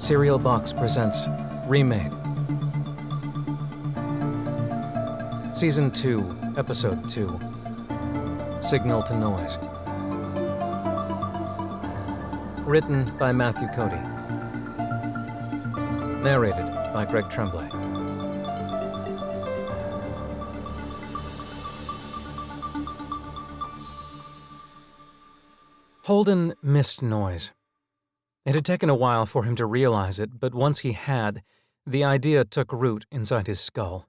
Cereal Box presents Remade. Season 2, Episode 2, Signal to Noise. Written by Matthew Cody. Narrated by Greg Tremblay. Holden missed noise. It had taken a while for him to realize it, but once he had, the idea took root inside his skull.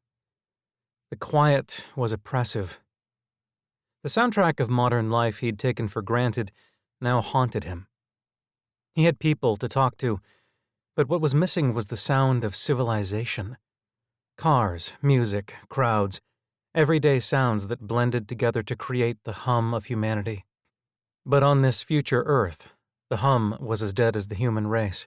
The quiet was oppressive. The soundtrack of modern life he'd taken for granted now haunted him. He had people to talk to, but what was missing was the sound of civilization. Cars, music, crowds, everyday sounds that blended together to create the hum of humanity. But on this future Earth, the hum was as dead as the human race.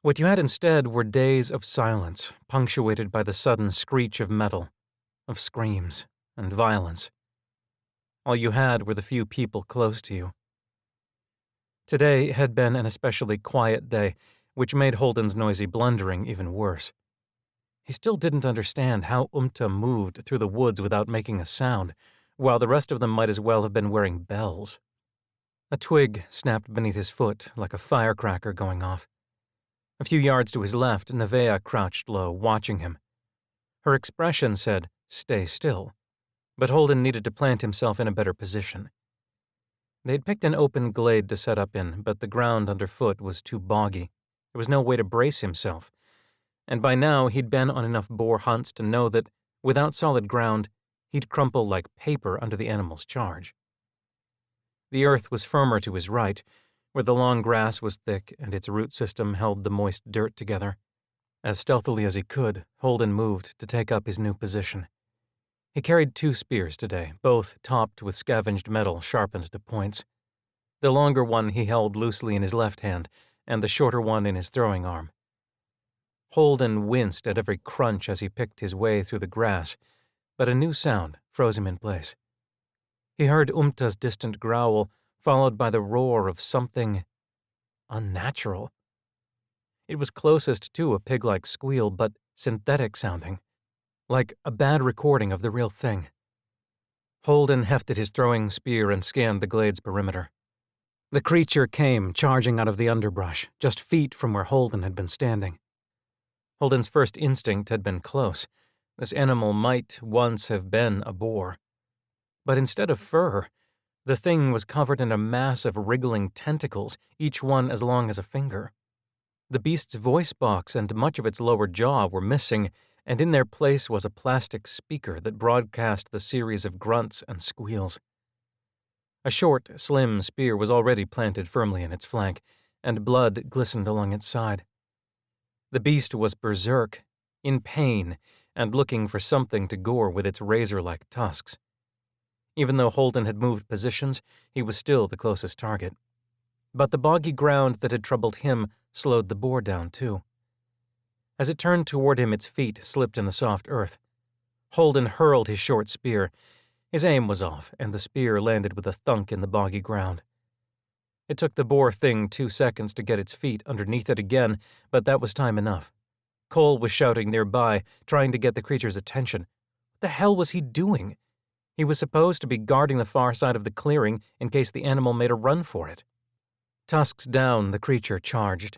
What you had instead were days of silence, punctuated by the sudden screech of metal, of screams and violence. All you had were the few people close to you. Today had been an especially quiet day, which made Holden's noisy blundering even worse. He still didn't understand how Umta moved through the woods without making a sound, while the rest of them might as well have been wearing bells. A twig snapped beneath his foot like a firecracker going off. A few yards to his left, Andrea crouched low, watching him. Her expression said, "Stay still," but Holden needed to plant himself in a better position. They'd picked an open glade to set up in, but the ground underfoot was too boggy. There was no way to brace himself, and by now he'd been on enough boar hunts to know that, without solid ground, he'd crumple like paper under the animal's charge. The earth was firmer to his right, where the long grass was thick and its root system held the moist dirt together. As stealthily as he could, Holden moved to take up his new position. He carried 2 spears today, both topped with scavenged metal sharpened to points. The longer one he held loosely in his left hand, and the shorter one in his throwing arm. Holden winced at every crunch as he picked his way through the grass, but a new sound froze him in place. He heard Umta's distant growl, followed by the roar of something unnatural. It was closest to a pig-like squeal, but synthetic-sounding, like a bad recording of the real thing. Holden hefted his throwing spear and scanned the glade's perimeter. The creature came charging out of the underbrush, just feet from where Holden had been standing. Holden's first instinct had been close. This animal might once have been a boar. But instead of fur, the thing was covered in a mass of wriggling tentacles, each one as long as a finger. The beast's voice box and much of its lower jaw were missing, and in their place was a plastic speaker that broadcast the series of grunts and squeals. A short, slim spear was already planted firmly in its flank, and blood glistened along its side. The beast was berserk, in pain, and looking for something to gore with its razor-like tusks. Even though Holden had moved positions, he was still the closest target. But the boggy ground that had troubled him slowed the boar down, too. As it turned toward him, its feet slipped in the soft earth. Holden hurled his short spear. His aim was off, and the spear landed with a thunk in the boggy ground. It took the boar thing 2 seconds to get its feet underneath it again, but that was time enough. Cole was shouting nearby, trying to get the creature's attention. What the hell was he doing? He was supposed to be guarding the far side of the clearing in case the animal made a run for it. Tusks down, the creature charged.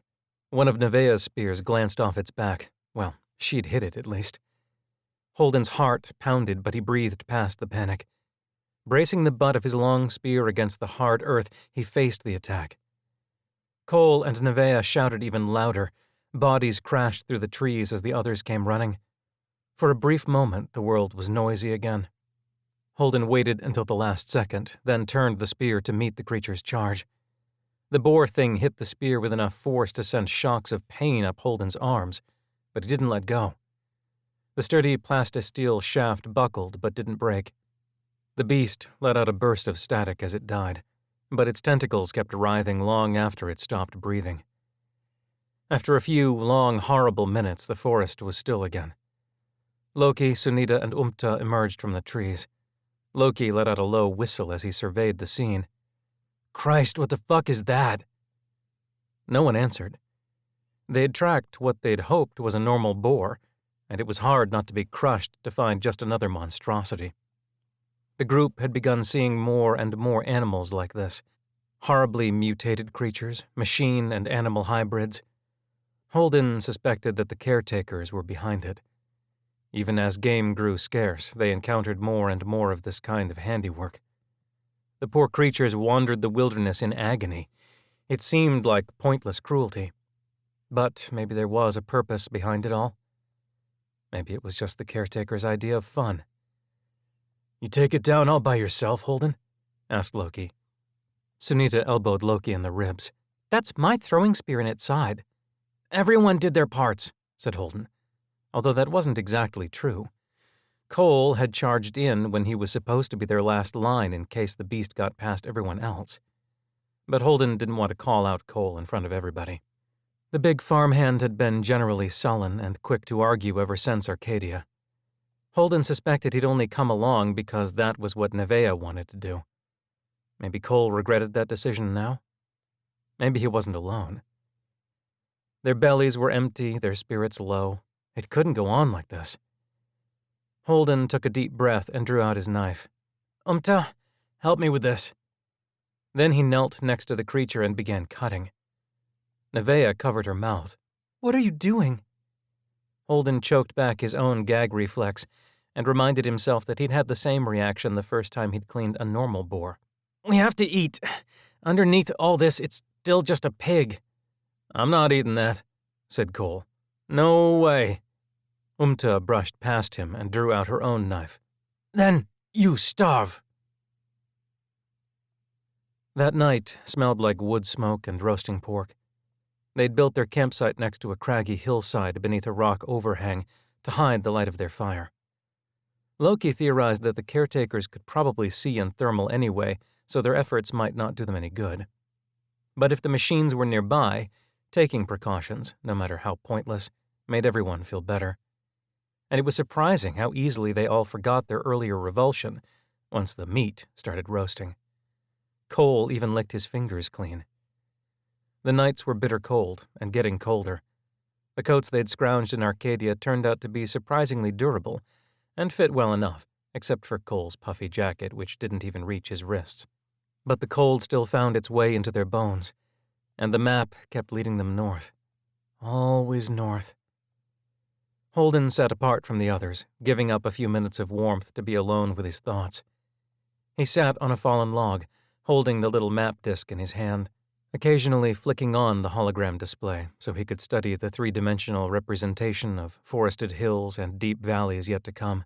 One of Nevaeh's spears glanced off its back. Well, she'd hit it at least. Holden's heart pounded, but he breathed past the panic. Bracing the butt of his long spear against the hard earth, he faced the attack. Cole and Nevaeh shouted even louder. Bodies crashed through the trees as the others came running. For a brief moment, the world was noisy again. Holden waited until the last second, then turned the spear to meet the creature's charge. The boar thing hit the spear with enough force to send shocks of pain up Holden's arms, but he didn't let go. The sturdy plastisteel shaft buckled but didn't break. The beast let out a burst of static as it died, but its tentacles kept writhing long after it stopped breathing. After a few long, horrible minutes, the forest was still again. Loki, Sunita, and Umta emerged from the trees. Loki let out a low whistle as he surveyed the scene. "Christ, what the fuck is that?" No one answered. They'd tracked what they'd hoped was a normal boar, and it was hard not to be crushed to find just another monstrosity. The group had begun seeing more and more animals like this, horribly mutated creatures, machine and animal hybrids. Holden suspected that the caretakers were behind it. Even as game grew scarce, they encountered more and more of this kind of handiwork. The poor creatures wandered the wilderness in agony. It seemed like pointless cruelty. But maybe there was a purpose behind it all. Maybe it was just the caretaker's idea of fun. "You take it down all by yourself, Holden?" asked Loki. Sunita elbowed Loki in the ribs. "That's my throwing spear in its side." "Everyone did their parts," said Holden, although that wasn't exactly true. Cole had charged in when he was supposed to be their last line in case the beast got past everyone else. But Holden didn't want to call out Cole in front of everybody. The big farmhand had been generally sullen and quick to argue ever since Arcadia. Holden suspected he'd only come along because that was what Nevaeh wanted to do. Maybe Cole regretted that decision now? Maybe he wasn't alone. Their bellies were empty, their spirits low. It couldn't go on like this. Holden took a deep breath and drew out his knife. "Umta, help me with this." Then he knelt next to the creature and began cutting. Nevaeh covered her mouth. "What are you doing?" Holden choked back his own gag reflex and reminded himself that he'd had the same reaction the first time he'd cleaned a normal boar. "We have to eat. Underneath all this, it's still just a pig." "I'm not eating that," said Cole. "No way." Umta brushed past him and drew out her own knife. "Then you starve." That night smelled like wood smoke and roasting pork. They'd built their campsite next to a craggy hillside beneath a rock overhang to hide the light of their fire. Loki theorized that the caretakers could probably see in thermal anyway, so their efforts might not do them any good. But if the machines were nearby, taking precautions, no matter how pointless, made everyone feel better. And it was surprising how easily they all forgot their earlier revulsion once the meat started roasting. Cole even licked his fingers clean. The nights were bitter cold and getting colder. The coats they'd scrounged in Arcadia turned out to be surprisingly durable and fit well enough, except for Cole's puffy jacket, which didn't even reach his wrists. But the cold still found its way into their bones, and the map kept leading them north. Always north. Holden sat apart from the others, giving up a few minutes of warmth to be alone with his thoughts. He sat on a fallen log, holding the little map disc in his hand, occasionally flicking on the hologram display so he could study the three-dimensional representation of forested hills and deep valleys yet to come.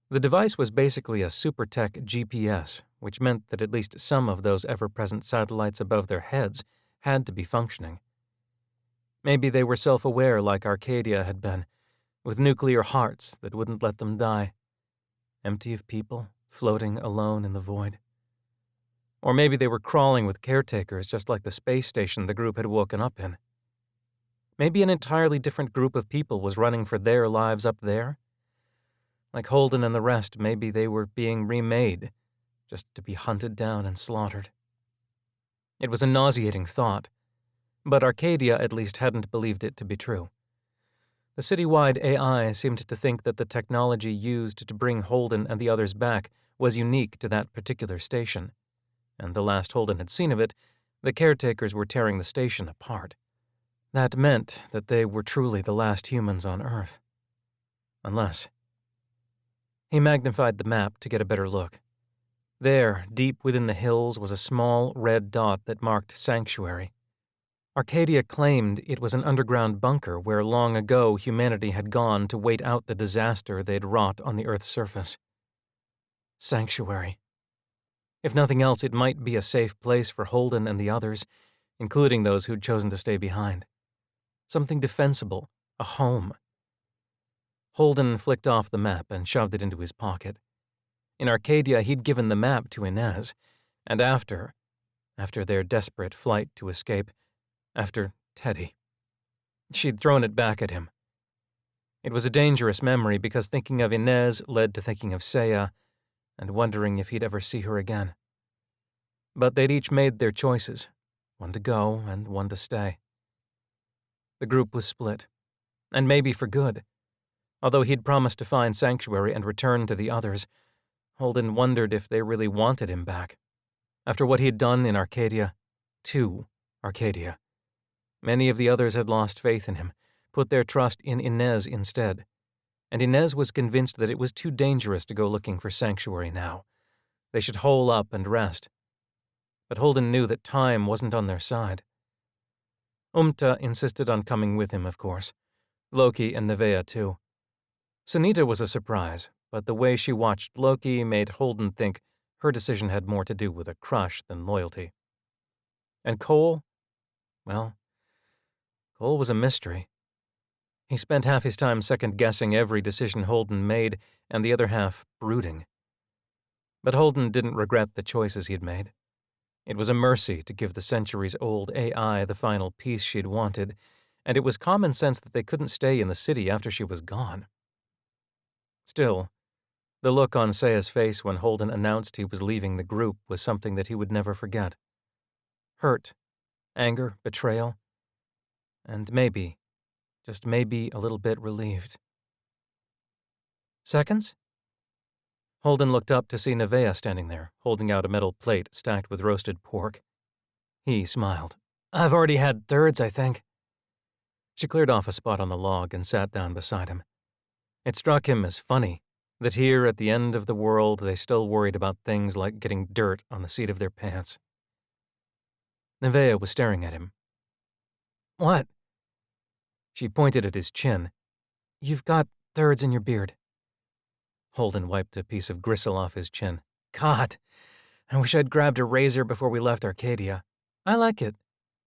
The device was basically a super-tech GPS, which meant that at least some of those ever-present satellites above their heads had to be functioning. Maybe they were self-aware like Arcadia had been, with nuclear hearts that wouldn't let them die, empty of people, floating alone in the void. Or maybe they were crawling with caretakers just like the space station the group had woken up in. Maybe an entirely different group of people was running for their lives up there. Like Holden and the rest, maybe they were being remade, just to be hunted down and slaughtered. It was a nauseating thought, but Arcadia at least hadn't believed it to be true. The citywide AI seemed to think that the technology used to bring Holden and the others back was unique to that particular station, and the last Holden had seen of it, the caretakers were tearing the station apart. That meant that they were truly the last humans on Earth. Unless... He magnified the map to get a better look. There, deep within the hills, was a small red dot that marked Sanctuary. Arcadia claimed it was an underground bunker where long ago humanity had gone to wait out the disaster they'd wrought on the Earth's surface. Sanctuary. If nothing else, it might be a safe place for Holden and the others, including those who'd chosen to stay behind. Something defensible, a home. Holden flicked off the map and shoved it into his pocket. In Arcadia, he'd given the map to Inez, and after their desperate flight to escape, after Teddy, she'd thrown it back at him. It was a dangerous memory because thinking of Inez led to thinking of Saya and wondering if he'd ever see her again. But they'd each made their choices, one to go and one to stay. The group was split, and maybe for good. Although he'd promised to find sanctuary and return to the others, Holden wondered if they really wanted him back. After what he had done in Arcadia, to Arcadia. Many of the others had lost faith in him, put their trust in Inez instead. And Inez was convinced that it was too dangerous to go looking for sanctuary now. They should hole up and rest. But Holden knew that time wasn't on their side. Umta insisted on coming with him, of course. Loki and Nevaeh, too. Sunita was a surprise, but the way she watched Loki made Holden think her decision had more to do with a crush than loyalty. And Cole? Well, Cole was a mystery. He spent half his time second-guessing every decision Holden made, and the other half brooding. But Holden didn't regret the choices he'd made. It was a mercy to give the centuries-old AI the final peace she'd wanted, and it was common sense that they couldn't stay in the city after she was gone. Still, the look on Saya's face when Holden announced he was leaving the group was something that he would never forget. Hurt, anger, betrayal, and maybe, just maybe, a little bit relieved. Seconds? Holden looked up to see Nevaeh standing there, holding out a metal plate stacked with roasted pork. He smiled. "I've already had thirds, I think." She cleared off a spot on the log and sat down beside him. It struck him as funny that here at the end of the world they still worried about things like getting dirt on the seat of their pants. Nevaeh was staring at him. "What?" She pointed at his chin. "You've got thirds in your beard." Holden wiped a piece of gristle off his chin. "God, I wish I'd grabbed a razor before we left Arcadia. I like it.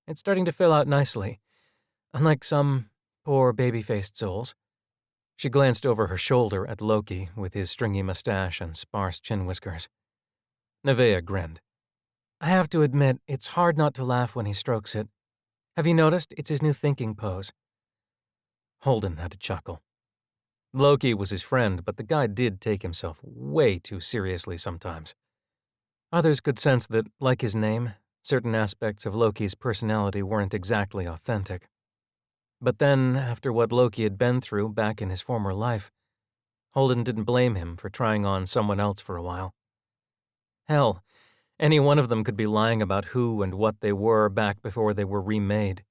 It's starting to fill out nicely, unlike some poor baby-faced souls." She glanced over her shoulder at Loki with his stringy mustache and sparse chin whiskers. Nevaeh grinned. "I have to admit, it's hard not to laugh when he strokes it. Have you noticed? It's his new thinking pose." Holden had to chuckle. Loki was his friend, but the guy did take himself way too seriously sometimes. Others could sense that, like his name, certain aspects of Loki's personality weren't exactly authentic. But then, after what Loki had been through back in his former life, Holden didn't blame him for trying on someone else for a while. Hell, any one of them could be lying about who and what they were back before they were remade.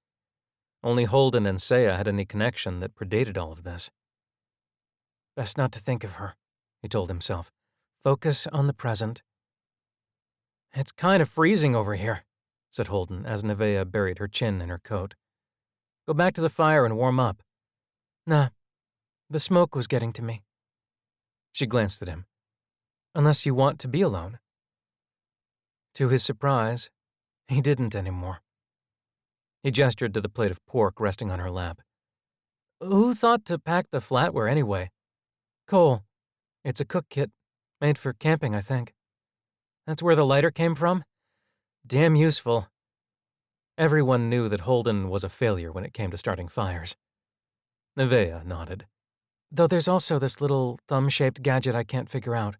Only Holden and Saya had any connection that predated all of this. Best not to think of her, he told himself. Focus on the present. "It's kind of freezing over here," said Holden as Nevaeh buried her chin in her coat. "Go back to the fire and warm up." "Nah, the smoke was getting to me." She glanced at him. "Unless you want to be alone." To his surprise, he didn't anymore. He gestured to the plate of pork resting on her lap. "Who thought to pack the flatware anyway?" "Cole. It's a cook kit, made for camping, I think. That's where the lighter came from? Damn useful." Everyone knew that Holden was a failure when it came to starting fires. Nevaeh nodded. "Though there's also this little thumb-shaped gadget I can't figure out.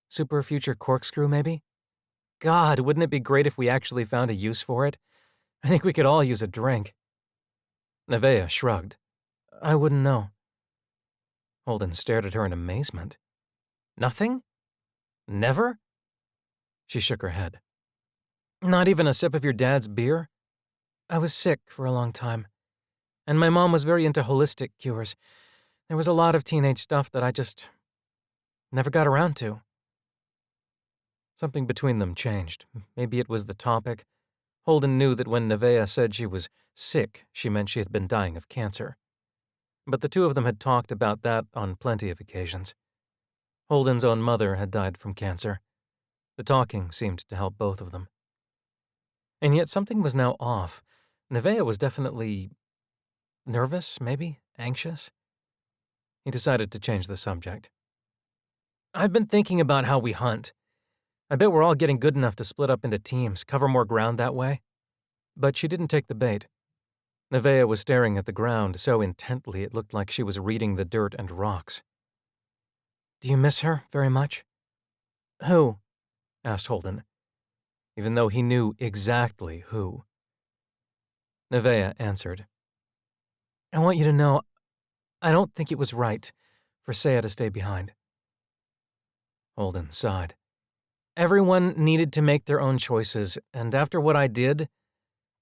Super future corkscrew, maybe? God, wouldn't it be great if we actually found a use for it? I think we could all use a drink." Nevaeh shrugged. "I wouldn't know." Holden stared at her in amazement. "Nothing? Never?" She shook her head. "Not even a sip of your dad's beer?" "I was sick for a long time, and my mom was very into holistic cures. There was a lot of teenage stuff that I just never got around to." Something between them changed. Maybe it was the topic. Holden knew that when Nevaeh said she was sick, she meant she had been dying of cancer. But the two of them had talked about that on plenty of occasions. Holden's own mother had died from cancer. The talking seemed to help both of them. And yet something was now off. Nevaeh was definitely nervous, maybe, anxious. He decided to change the subject. "I've been thinking about how we hunt. I bet we're all getting good enough to split up into teams, cover more ground that way." But she didn't take the bait. Nevaeh was staring at the ground so intently it looked like she was reading the dirt and rocks. "Do you miss her very much?" "Who?" asked Holden, even though he knew exactly who. Nevaeh answered. I want you to know, I don't think it was right for Saya to stay behind. Holden sighed. Everyone needed to make their own choices, and after what I did,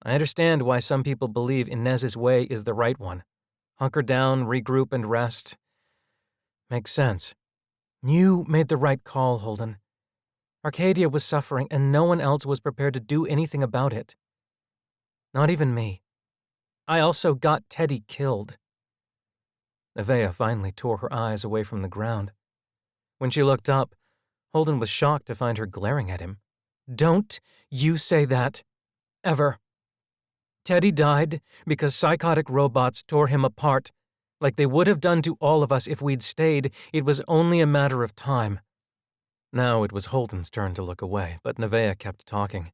I understand why some people believe Inez's way is the right one. Hunker down, regroup, and rest. Makes sense. You made the right call, Holden. Arcadia was suffering, and no one else was prepared to do anything about it. Not even me. I also got Teddy killed. Nevaeh finally tore her eyes away from the ground. When she looked up, Holden was shocked to find her glaring at him. Don't you say that. Ever. Teddy died because psychotic robots tore him apart, like they would have done to all of us if we'd stayed. It was only a matter of time. Now it was Holden's turn to look away, but Nevaeh kept talking.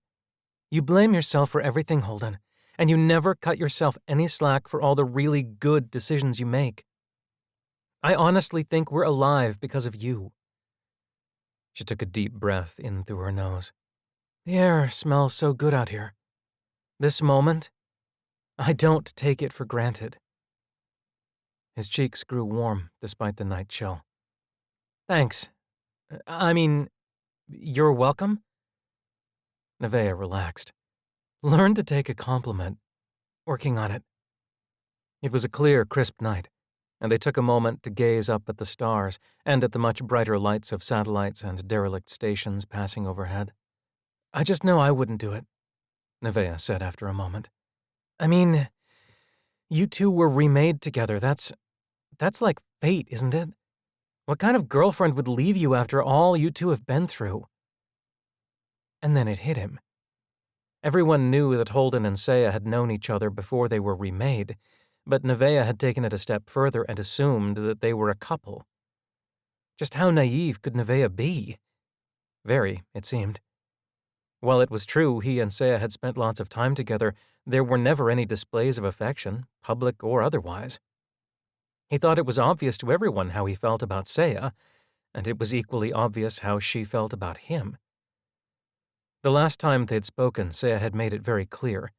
You blame yourself for everything, Holden, and you never cut yourself any slack for all the really good decisions you make. I honestly think we're alive because of you. She took a deep breath in through her nose. The air smells so good out here. This moment, I don't take it for granted. His cheeks grew warm despite the night chill. Thanks. I mean, you're welcome? Nevaeh relaxed. Learn to take a compliment. Working on it. It was a clear, crisp night, and they took a moment to gaze up at the stars and at the much brighter lights of satellites and derelict stations passing overhead. I just know I wouldn't do it, Nevaeh said after a moment. I mean, you two were remade together. That's like fate, isn't it? What kind of girlfriend would leave you after all you two have been through? And then it hit him. Everyone knew that Holden and Saya had known each other before they were remade, but Nevaeh had taken it a step further and assumed that they were a couple. Just how naive could Nevaeh be? Very, it seemed. While it was true he and Saya had spent lots of time together, there were never any displays of affection, public or otherwise. He thought it was obvious to everyone how he felt about Saya, and it was equally obvious how she felt about him. The last time they'd spoken, Saya had made it very clear.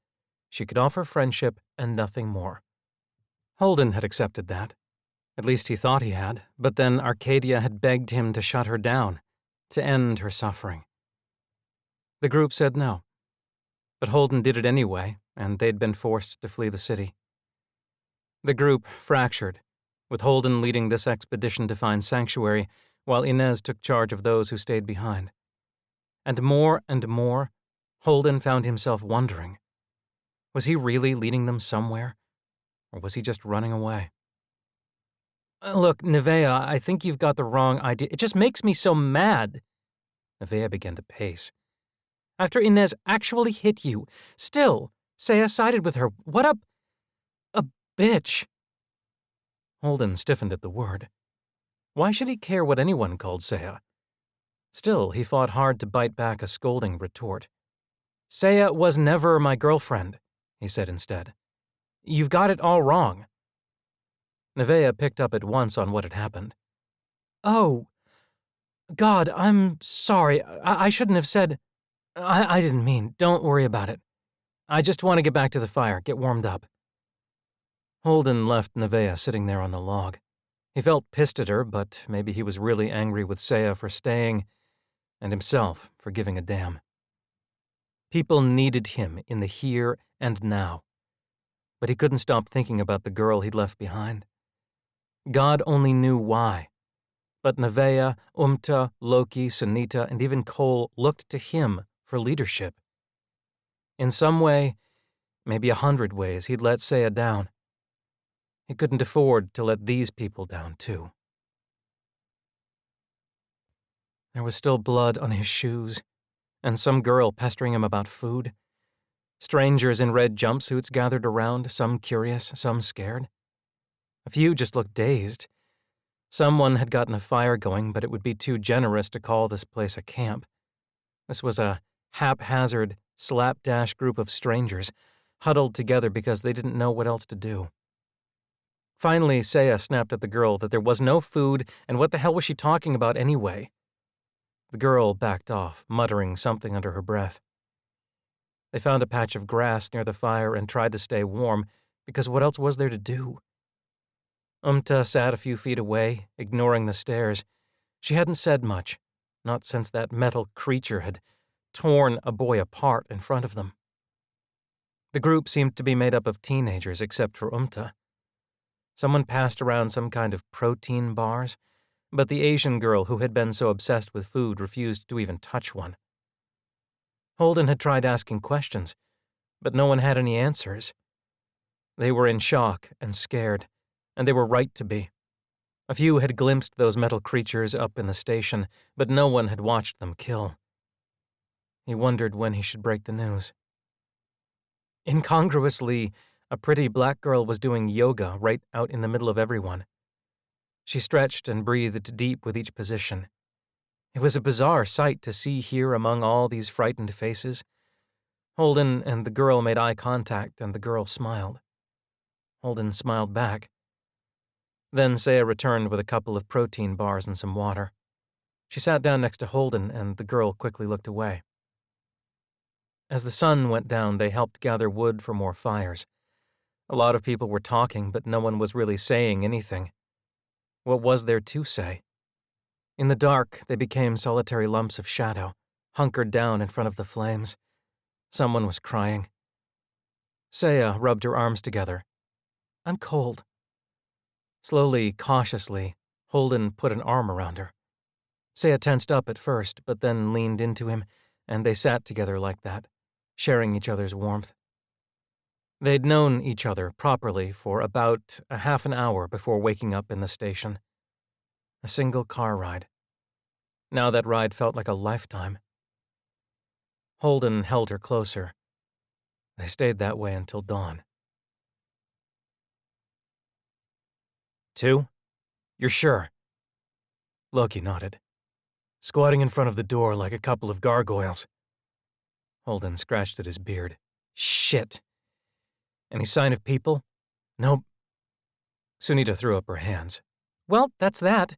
She could offer friendship and nothing more. Holden had accepted that. At least he thought he had, but then Arcadia had begged him to shut her down, to end her suffering. The group said no. But Holden did it anyway, and they'd been forced to flee the city. The group fractured, with Holden leading this expedition to find sanctuary, while Inez took charge of those who stayed behind. And more, Holden found himself wondering. Was he really leading them somewhere? Or was he just running away? Look, Nevaeh, I think you've got the wrong idea. It just makes me so mad. Nevaeh began to pace. After Inez actually hit you, still, Saya sided with her. What a bitch. Holden stiffened at the word. Why should he care what anyone called Saya? Still, he fought hard to bite back a scolding retort. Saya was never my girlfriend, he said instead. You've got it all wrong. Nevaeh picked up at once on what had happened. Oh, God, I'm sorry. I shouldn't have said... I didn't mean. Don't worry about it. I just want to get back to the fire, get warmed up. Holden left Nevaeh sitting there on the log. He felt pissed at her, but maybe he was really angry with Saya for staying, and himself for giving a damn. People needed him in the here and now, but he couldn't stop thinking about the girl he'd left behind. God only knew why, but Nevaeh, Umta, Loki, Sunita, and even Cole looked to him for leadership. In some way, maybe 100 ways, he'd let Saya down. He couldn't afford to let these people down, too. There was still blood on his shoes, and some girl pestering him about food. Strangers in red jumpsuits gathered around, some curious, some scared. A few just looked dazed. Someone had gotten a fire going, but it would be too generous to call this place a camp. This was a haphazard, slapdash group of strangers, huddled together because they didn't know what else to do. Finally, Saya snapped at the girl that there was no food, and what the hell was she talking about anyway? The girl backed off, muttering something under her breath. They found a patch of grass near the fire and tried to stay warm, because what else was there to do? Sat a few feet away, ignoring the stares. She hadn't said much, not since that metal creature had torn a boy apart in front of them. The group seemed to be made up of teenagers except for Someone passed around some kind of protein bars, but the Asian girl who had been so obsessed with food refused to even touch one. Holden had tried asking questions, but no one had any answers. They were in shock and scared, and they were right to be. A few had glimpsed those metal creatures up in the station, but no one had watched them kill. He wondered when he should break the news. Incongruously, a pretty black girl was doing yoga right out in the middle of everyone. She stretched and breathed deep with each position. It was a bizarre sight to see here among all these frightened faces. Holden and the girl made eye contact, and the girl smiled. Holden smiled back. Then Saya returned with a couple of protein bars and some water. She sat down next to Holden, and the girl quickly looked away. As the sun went down, they helped gather wood for more fires. A lot of people were talking, but no one was really saying anything. What was there to say? In the dark, they became solitary lumps of shadow, hunkered down in front of the flames. Someone was crying. Saya rubbed her arms together. "I'm cold." Slowly, cautiously, Holden put an arm around her. Saya tensed up at first, but then leaned into him, and they sat together like that, sharing each other's warmth. They'd known each other properly for about a half an hour before waking up in the station. A single car ride. Now that ride felt like a lifetime. Holden held her closer. They stayed that way until dawn. 2? You're sure? Loki nodded. Squatting in front of the door like a couple of gargoyles. Holden scratched at his beard. Shit. Any sign of people? Nope. Sunita threw up her hands. Well, that's that.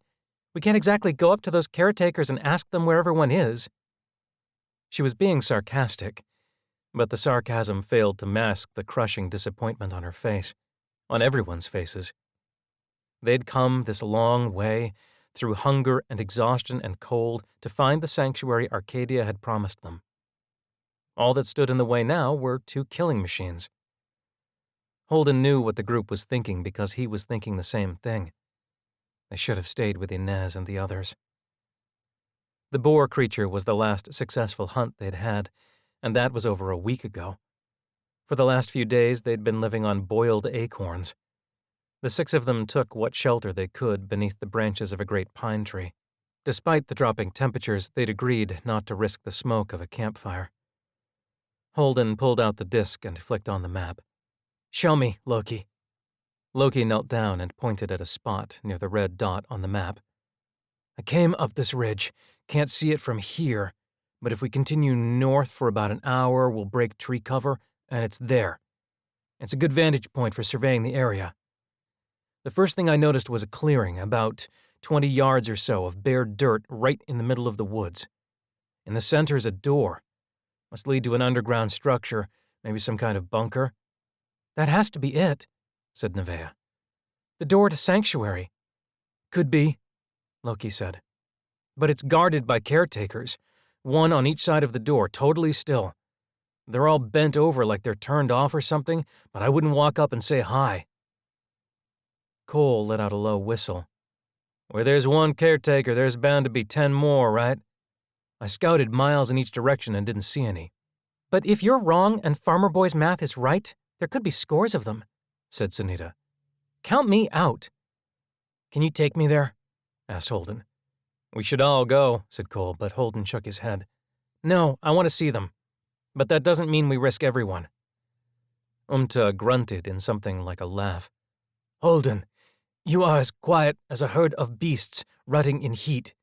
We can't exactly go up to those caretakers and ask them where everyone is. She was being sarcastic, but the sarcasm failed to mask the crushing disappointment on her face, on everyone's faces. They'd come this long way, through hunger and exhaustion and cold, to find the sanctuary Arcadia had promised them. All that stood in the way now were 2 killing machines. Holden knew what the group was thinking because he was thinking the same thing. They should have stayed with Inez and the others. The boar creature was the last successful hunt they'd had, and that was over a week ago. For the last few days, they'd been living on boiled acorns. The 6 of them took what shelter they could beneath the branches of a great pine tree. Despite the dropping temperatures, they'd agreed not to risk the smoke of a campfire. Holden pulled out the disc and flicked on the map. Show me, Loki. Loki knelt down and pointed at a spot near the red dot on the map. I came up this ridge. Can't see it from here, but if we continue north for about an hour, we'll break tree cover, and it's there. It's a good vantage point for surveying the area. The first thing I noticed was a clearing, about 20 yards or so of bare dirt right in the middle of the woods. In the center is a door. Must lead to an underground structure, maybe some kind of bunker. That has to be it, said Nevaeh. The door to Sanctuary. Could be, Loki said. But it's guarded by caretakers, 1 on each side of the door, totally still. They're all bent over like they're turned off or something, but I wouldn't walk up and say hi. Cole let out a low whistle. Where there's 1 caretaker, there's bound to be 10 more, right? I scouted miles in each direction and didn't see any. But if you're wrong and Farmer Boy's math is right, there could be scores of them, said Sunita. Count me out. Can you take me there? Asked Holden. We should all go, said Cole, but Holden shook his head. No, I want to see them. But that doesn't mean we risk everyone. Grunted in something like a laugh. Holden, you are as quiet as a herd of beasts rutting in heat.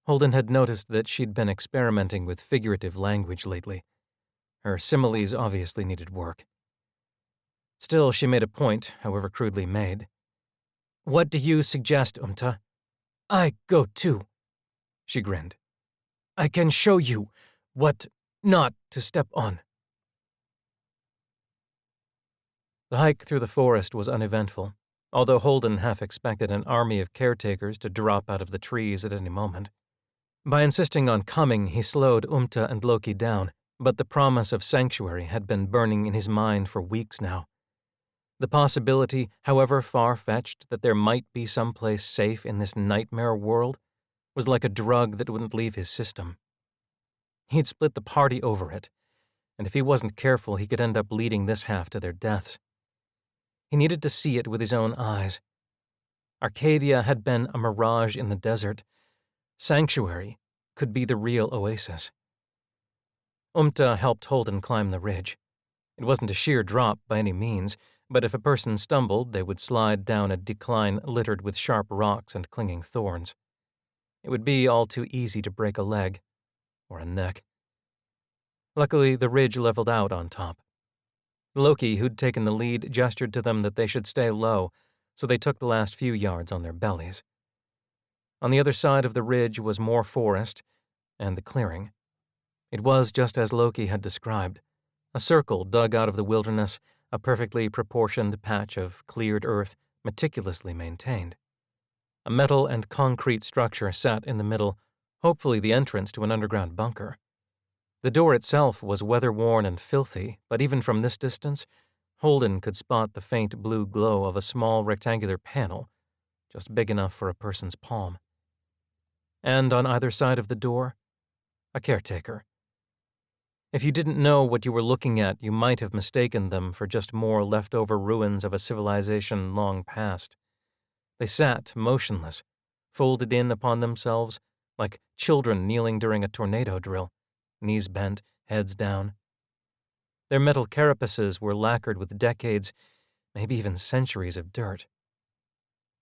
Holden had noticed that she'd been experimenting with figurative language lately. Her similes obviously needed work. Still, she made a point, however crudely made. What do you suggest, I go too, she grinned. I can show you what not to step on. The hike through the forest was uneventful, although Holden half expected an army of caretakers to drop out of the trees at any moment. By insisting on coming, he slowed Umta and Loki down, but the promise of sanctuary had been burning in his mind for weeks now. The possibility, however far-fetched, that there might be some place safe in this nightmare world was like a drug that wouldn't leave his system. He'd split the party over it, and if he wasn't careful, he could end up leading this half to their deaths. He needed to see it with his own eyes. Arcadia had been a mirage in the desert. Sanctuary could be the real oasis. Umta helped Holden climb the ridge. It wasn't a sheer drop by any means, but if a person stumbled, they would slide down a decline littered with sharp rocks and clinging thorns. It would be all too easy to break a leg or a neck. Luckily, the ridge leveled out on top. Loki, who'd taken the lead, gestured to them that they should stay low, so they took the last few yards on their bellies. On the other side of the ridge was more forest and the clearing. It was just as Loki had described, a circle dug out of the wilderness, a perfectly proportioned patch of cleared earth meticulously maintained. A metal and concrete structure sat in the middle, hopefully the entrance to an underground bunker. The door itself was weather-worn and filthy, but even from this distance, Holden could spot the faint blue glow of a small rectangular panel, just big enough for a person's palm. And on either side of the door, a caretaker. If you didn't know what you were looking at, you might have mistaken them for just more leftover ruins of a civilization long past. They sat motionless, folded in upon themselves, like children kneeling during a tornado drill, knees bent, heads down. Their metal carapaces were lacquered with decades, maybe even centuries of dirt.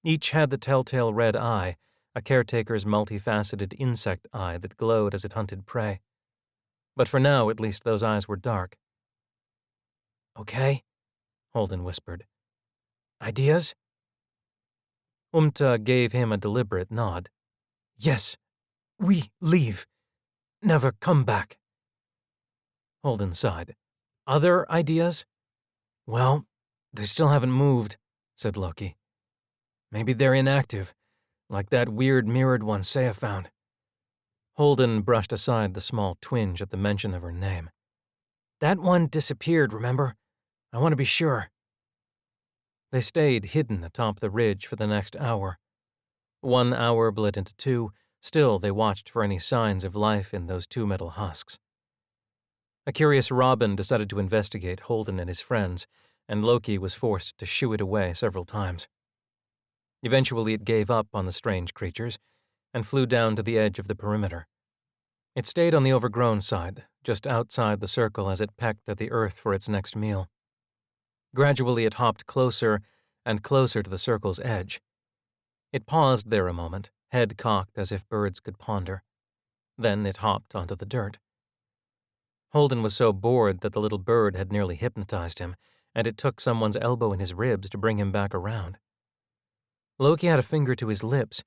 Each had the telltale red eye, a caretaker's multifaceted insect eye that glowed as it hunted prey. But for now, at least, those eyes were dark. "Okay," Holden whispered. "Ideas?" Umta gave him a deliberate nod. "Yes, we leave. Never come back." Holden sighed. "Other ideas?" "Well, they still haven't moved," said Loki. "Maybe they're inactive, like that weird mirrored one Saya found." Holden brushed aside the small twinge at the mention of her name. "That one disappeared, remember? I want to be sure." They stayed hidden atop the ridge for the next hour. 1 hour bled into 2, still they watched for any signs of life in those 2 metal husks. A curious robin decided to investigate Holden and his friends, and Loki was forced to shoo it away several times. Eventually it gave up on the strange creatures and flew down to the edge of the perimeter. It stayed on the overgrown side, just outside the circle as it pecked at the earth for its next meal. Gradually it hopped closer and closer to the circle's edge. It paused there a moment, head cocked as if birds could ponder. Then it hopped onto the dirt. Holden was so bored that the little bird had nearly hypnotized him, and it took someone's elbow in his ribs to bring him back around. Loki had a finger to his lips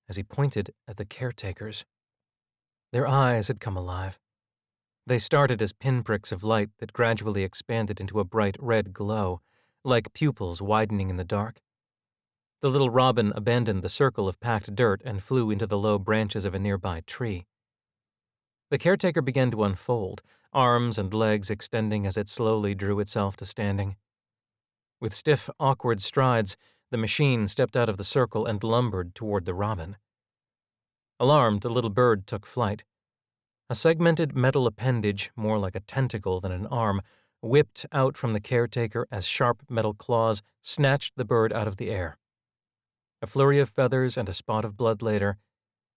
as he pointed at the caretakers. Their eyes had come alive. They started as pinpricks of light that gradually expanded into a bright red glow, like pupils widening in the dark. The little robin abandoned the circle of packed dirt and flew into the low branches of a nearby tree. The caretaker began to unfold, arms and legs extending as it slowly drew itself to standing. With stiff, awkward strides, the machine stepped out of the circle and lumbered toward the robin. Alarmed, the little bird took flight. A segmented metal appendage, more like a tentacle than an arm, whipped out from the caretaker as sharp metal claws snatched the bird out of the air. A flurry of feathers and a spot of blood later,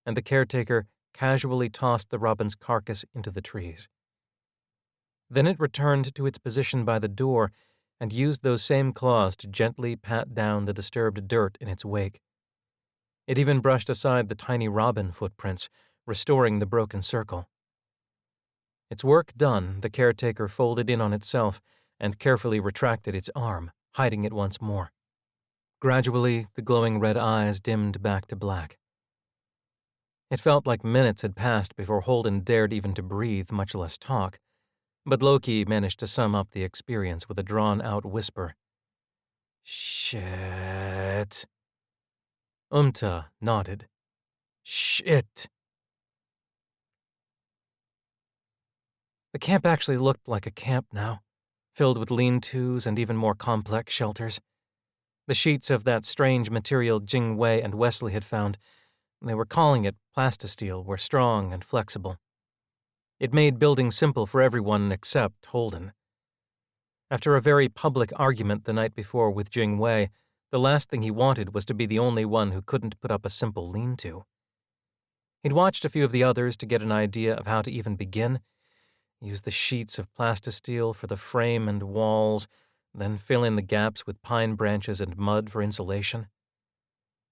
and the caretaker casually tossed the robin's carcass into the trees. Then it returned to its position by the door and used those same claws to gently pat down the disturbed dirt in its wake. It even brushed aside the tiny robin footprints, restoring the broken circle. Its work done, the caretaker folded in on itself and carefully retracted its arm, hiding it once more. Gradually, the glowing red eyes dimmed back to black. It felt like minutes had passed before Holden dared even to breathe, much less talk, but Loki managed to sum up the experience with a drawn-out whisper. Shit. Umta nodded. Shit. The camp actually looked like a camp now, filled with lean-tos and even more complex shelters. The sheets of that strange material Jing Wei and Wesley had found, they were calling it plastisteel, were strong and flexible. It made building simple for everyone except Holden. After a very public argument the night before with Jing Wei, the last thing he wanted was to be the only one who couldn't put up a simple lean-to. He'd watched a few of the others to get an idea of how to even begin, use the sheets of plastisteel for the frame and walls, then fill in the gaps with pine branches and mud for insulation.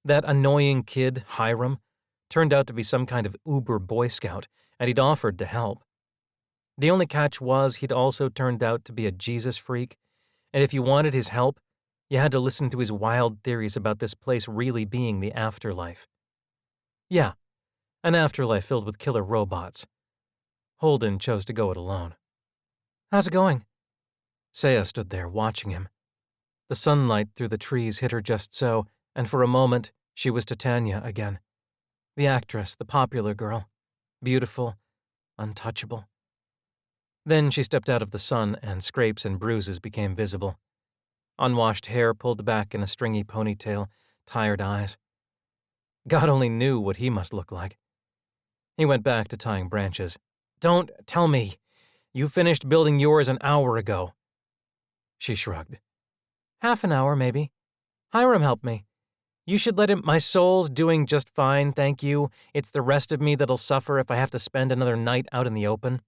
That annoying kid, Hiram, turned out to be some kind of uber Boy Scout, and he'd offered to help. The only catch was he'd also turned out to be a Jesus freak, and if you wanted his help, you had to listen to his wild theories about this place really being the afterlife. Yeah, an afterlife filled with killer robots. Holden chose to go it alone. "How's it going?" Saya stood there watching him. The sunlight through the trees hit her just so, and for a moment, she was Titania again. The actress, the popular girl. Beautiful, untouchable. Then she stepped out of the sun, and scrapes and bruises became visible. Unwashed hair pulled back in a stringy ponytail, tired eyes. God only knew what he must look like. He went back to tying branches. "Don't tell me. You finished building yours an hour ago." She shrugged. "Half an hour, maybe. Hiram helped me. You should let him. My soul's doing just fine, thank you. It's the rest of me that'll suffer if I have to spend another night out in the open.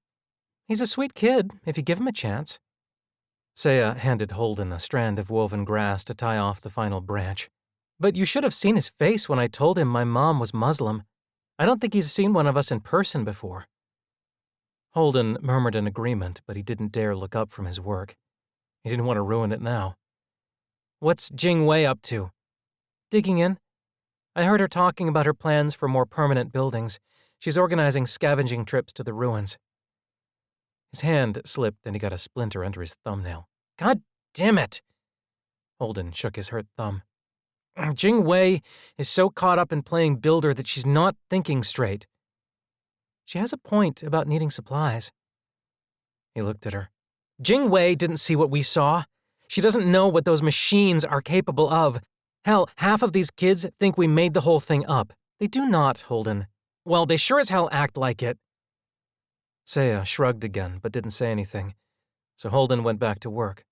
He's a sweet kid, if you give him a chance." Saya handed Holden a strand of woven grass to tie off the final branch. "But you should have seen his face when I told him my mom was Muslim. I don't think he's seen one of us in person before." Holden murmured an agreement, but he didn't dare look up from his work. He didn't want to ruin it now. "What's Jing Wei up to?" "Digging in. I heard her talking about her plans for more permanent buildings. She's organizing scavenging trips to the ruins." His hand slipped and he got a splinter under his thumbnail. "God damn it!" Holden shook his hurt thumb. "Jing Wei is so caught up in playing builder that she's not thinking straight." "She has a point about needing supplies." He looked at her. "Jing Wei didn't see what we saw. She doesn't know what those machines are capable of. Hell, half of these kids think we made the whole thing up. They do not, Holden. Well, they sure as hell act like it." Saya shrugged again, but didn't say anything, so Holden went back to work.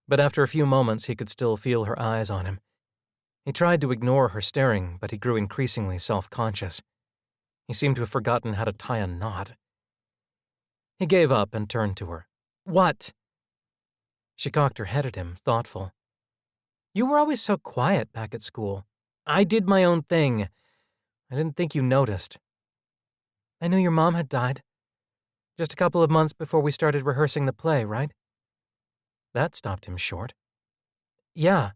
But after a few moments, he could still feel her eyes on him. He tried to ignore her staring, but he grew increasingly self-conscious. He seemed to have forgotten how to tie a knot. He gave up and turned to her. "What?" She cocked her head at him, thoughtful. "You were always so quiet back at school. I did my own thing. I didn't think you noticed." "I knew your mom had died. Just a couple of months before we started rehearsing the play, right?" That stopped him short. "Yeah.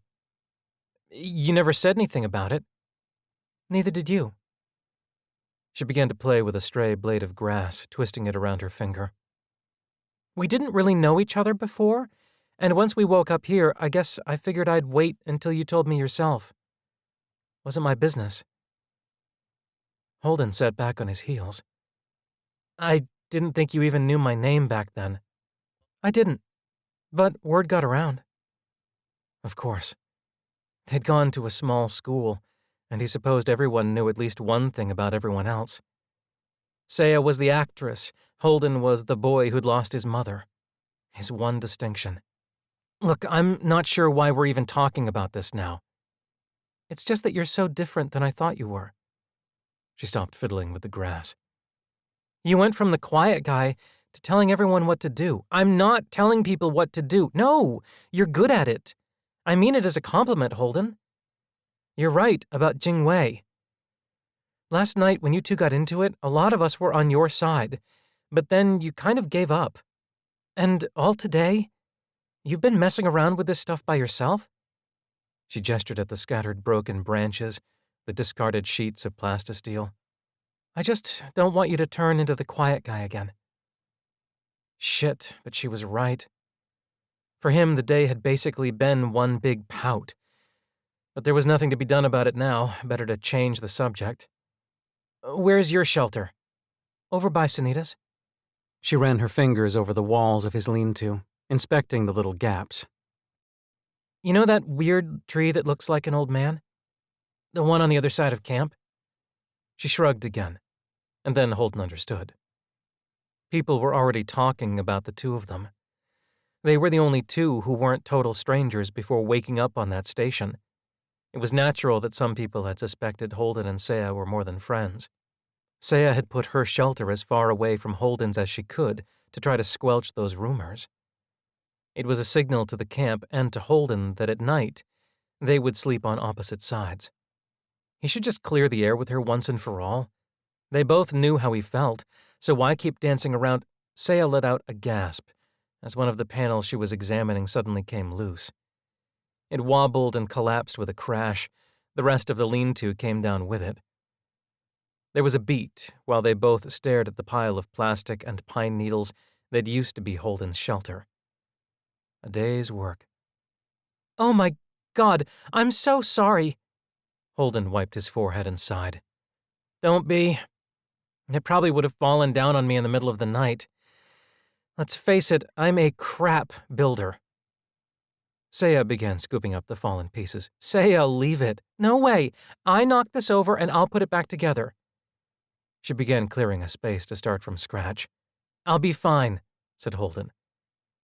You never said anything about it." "Neither did you." She began to play with a stray blade of grass, twisting it around her finger. "We didn't really know each other before, and once we woke up here, I guess I figured I'd wait until you told me yourself. Wasn't my business." Holden sat back on his heels. "I didn't think you even knew my name back then." "I didn't, but word got around." Of course. They'd gone to a small school, and he supposed everyone knew at least one thing about everyone else. Saya was the actress, Holden was the boy who'd lost his mother. His one distinction. "Look, I'm not sure why we're even talking about this now. It's just that you're so different than I thought you were." She stopped fiddling with the grass. "You went from the quiet guy to telling everyone what to do." "I'm not telling people what to do. No, you're good at it. I mean it as a compliment, Holden. You're right about Jing Wei. Last night when you two got into it, a lot of us were on your side, but then you kind of gave up. And all today, you've been messing around with this stuff by yourself?" She gestured at the scattered broken branches, the discarded sheets of plastisteel. "I just don't want you to turn into the quiet guy again." Shit, but she was right. For him, the day had basically been one big pout. But there was nothing to be done about it now. Better to change the subject. Where's your shelter? Over by Sunita's. She ran her fingers over the walls of his lean-to, inspecting the little gaps. You know that weird tree that looks like an old man? The one on the other side of camp? She shrugged again, and then Holden understood. People were already talking about the two of them. They were the only two who weren't total strangers before waking up on that station. It was natural that some people had suspected Holden and Saya were more than friends. Saya had put her shelter as far away from Holden's as she could to try to squelch those rumors. It was a signal to the camp and to Holden that at night they would sleep on opposite sides. He should just clear the air with her once and for all. They both knew how he felt, so why keep dancing around? Saya let out a gasp as one of the panels she was examining suddenly came loose. It wobbled and collapsed with a crash. The rest of the lean-to came down with it. There was a beat while they both stared at the pile of plastic and pine needles that used to be Holden's shelter. A day's work. Oh my God, I'm so sorry. Holden wiped his forehead and sighed. Don't be. It probably would have fallen down on me in the middle of the night. Let's face it, I'm a crap builder. Saya began scooping up the fallen pieces. Saya, leave it. No way. I knocked this over and I'll put it back together. She began clearing a space to start from scratch. I'll be fine, said Holden.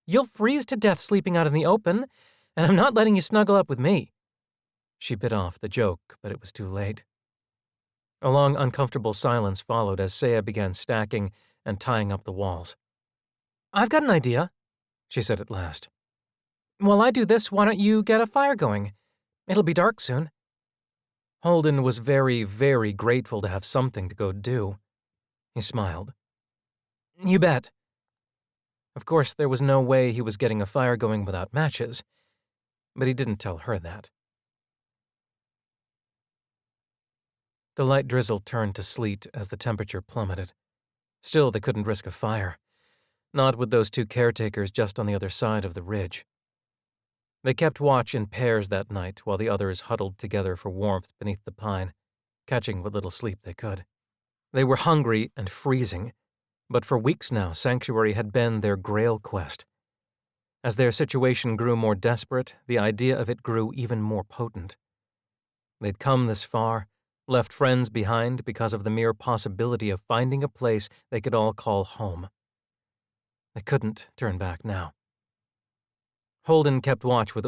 You'll freeze to death sleeping out in the open, and I'm not letting you snuggle up with me. She bit off the joke, but it was too late. A long, uncomfortable silence followed as Saya began stacking and tying up the walls. I've got an idea, she said at last. While I do this, why don't you get a fire going? It'll be dark soon. Holden was very, very grateful to have something to go do. He smiled. You bet. Of course, there was no way he was getting a fire going without matches, but he didn't tell her that. The light drizzle turned to sleet as the temperature plummeted. Still, they couldn't risk a fire, not with those two caretakers just on the other side of the ridge. They kept watch in pairs that night while the others huddled together for warmth beneath the pine, catching what little sleep they could. They were hungry and freezing, but for weeks now sanctuary had been their grail quest. As their situation grew more desperate, the idea of it grew even more potent. They'd come this far, left friends behind because of the mere possibility of finding a place they could all call home. They couldn't turn back now. Holden kept watch with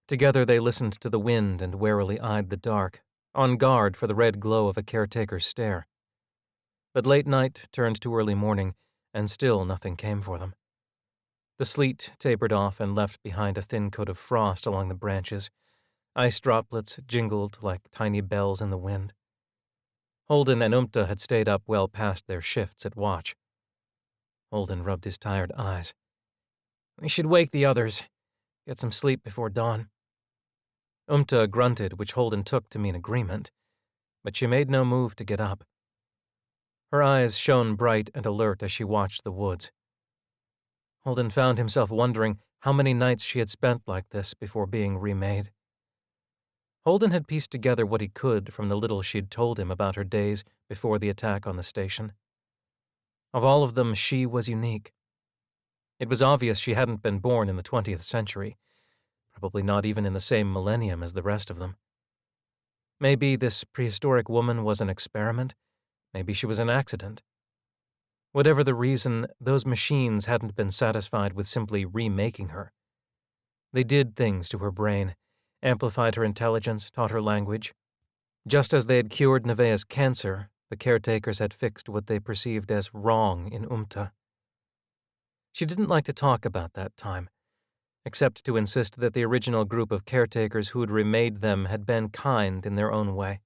Together they listened to the wind and warily eyed the dark, on guard for the red glow of a caretaker's stare. But late night turned to early morning, and still nothing came for them. The sleet tapered off and left behind a thin coat of frost along the branches. Ice droplets jingled like tiny bells in the wind. Holden and had stayed up well past their shifts at watch. Holden rubbed his tired eyes. We should wake the others. Get some sleep before dawn. Grunted, which Holden took to mean agreement, but she made no move to get up. Her eyes shone bright and alert as she watched the woods. Holden found himself wondering how many nights she had spent like this before being remade. Holden had pieced together what he could from the little she'd told him about her days before the attack on the station. Of all of them, she was unique. It was obvious she hadn't been born in the 20th century, probably not even in the same millennium as the rest of them. Maybe this prehistoric woman was an experiment. Maybe she was an accident. Whatever the reason, those machines hadn't been satisfied with simply remaking her. They did things to her brain, amplified her intelligence, taught her language. Just as they had cured Nevaeh's cancer, the caretakers had fixed what they perceived as wrong in She didn't like to talk about that time, except to insist that the original group of caretakers who'd remade them had been kind in their own way.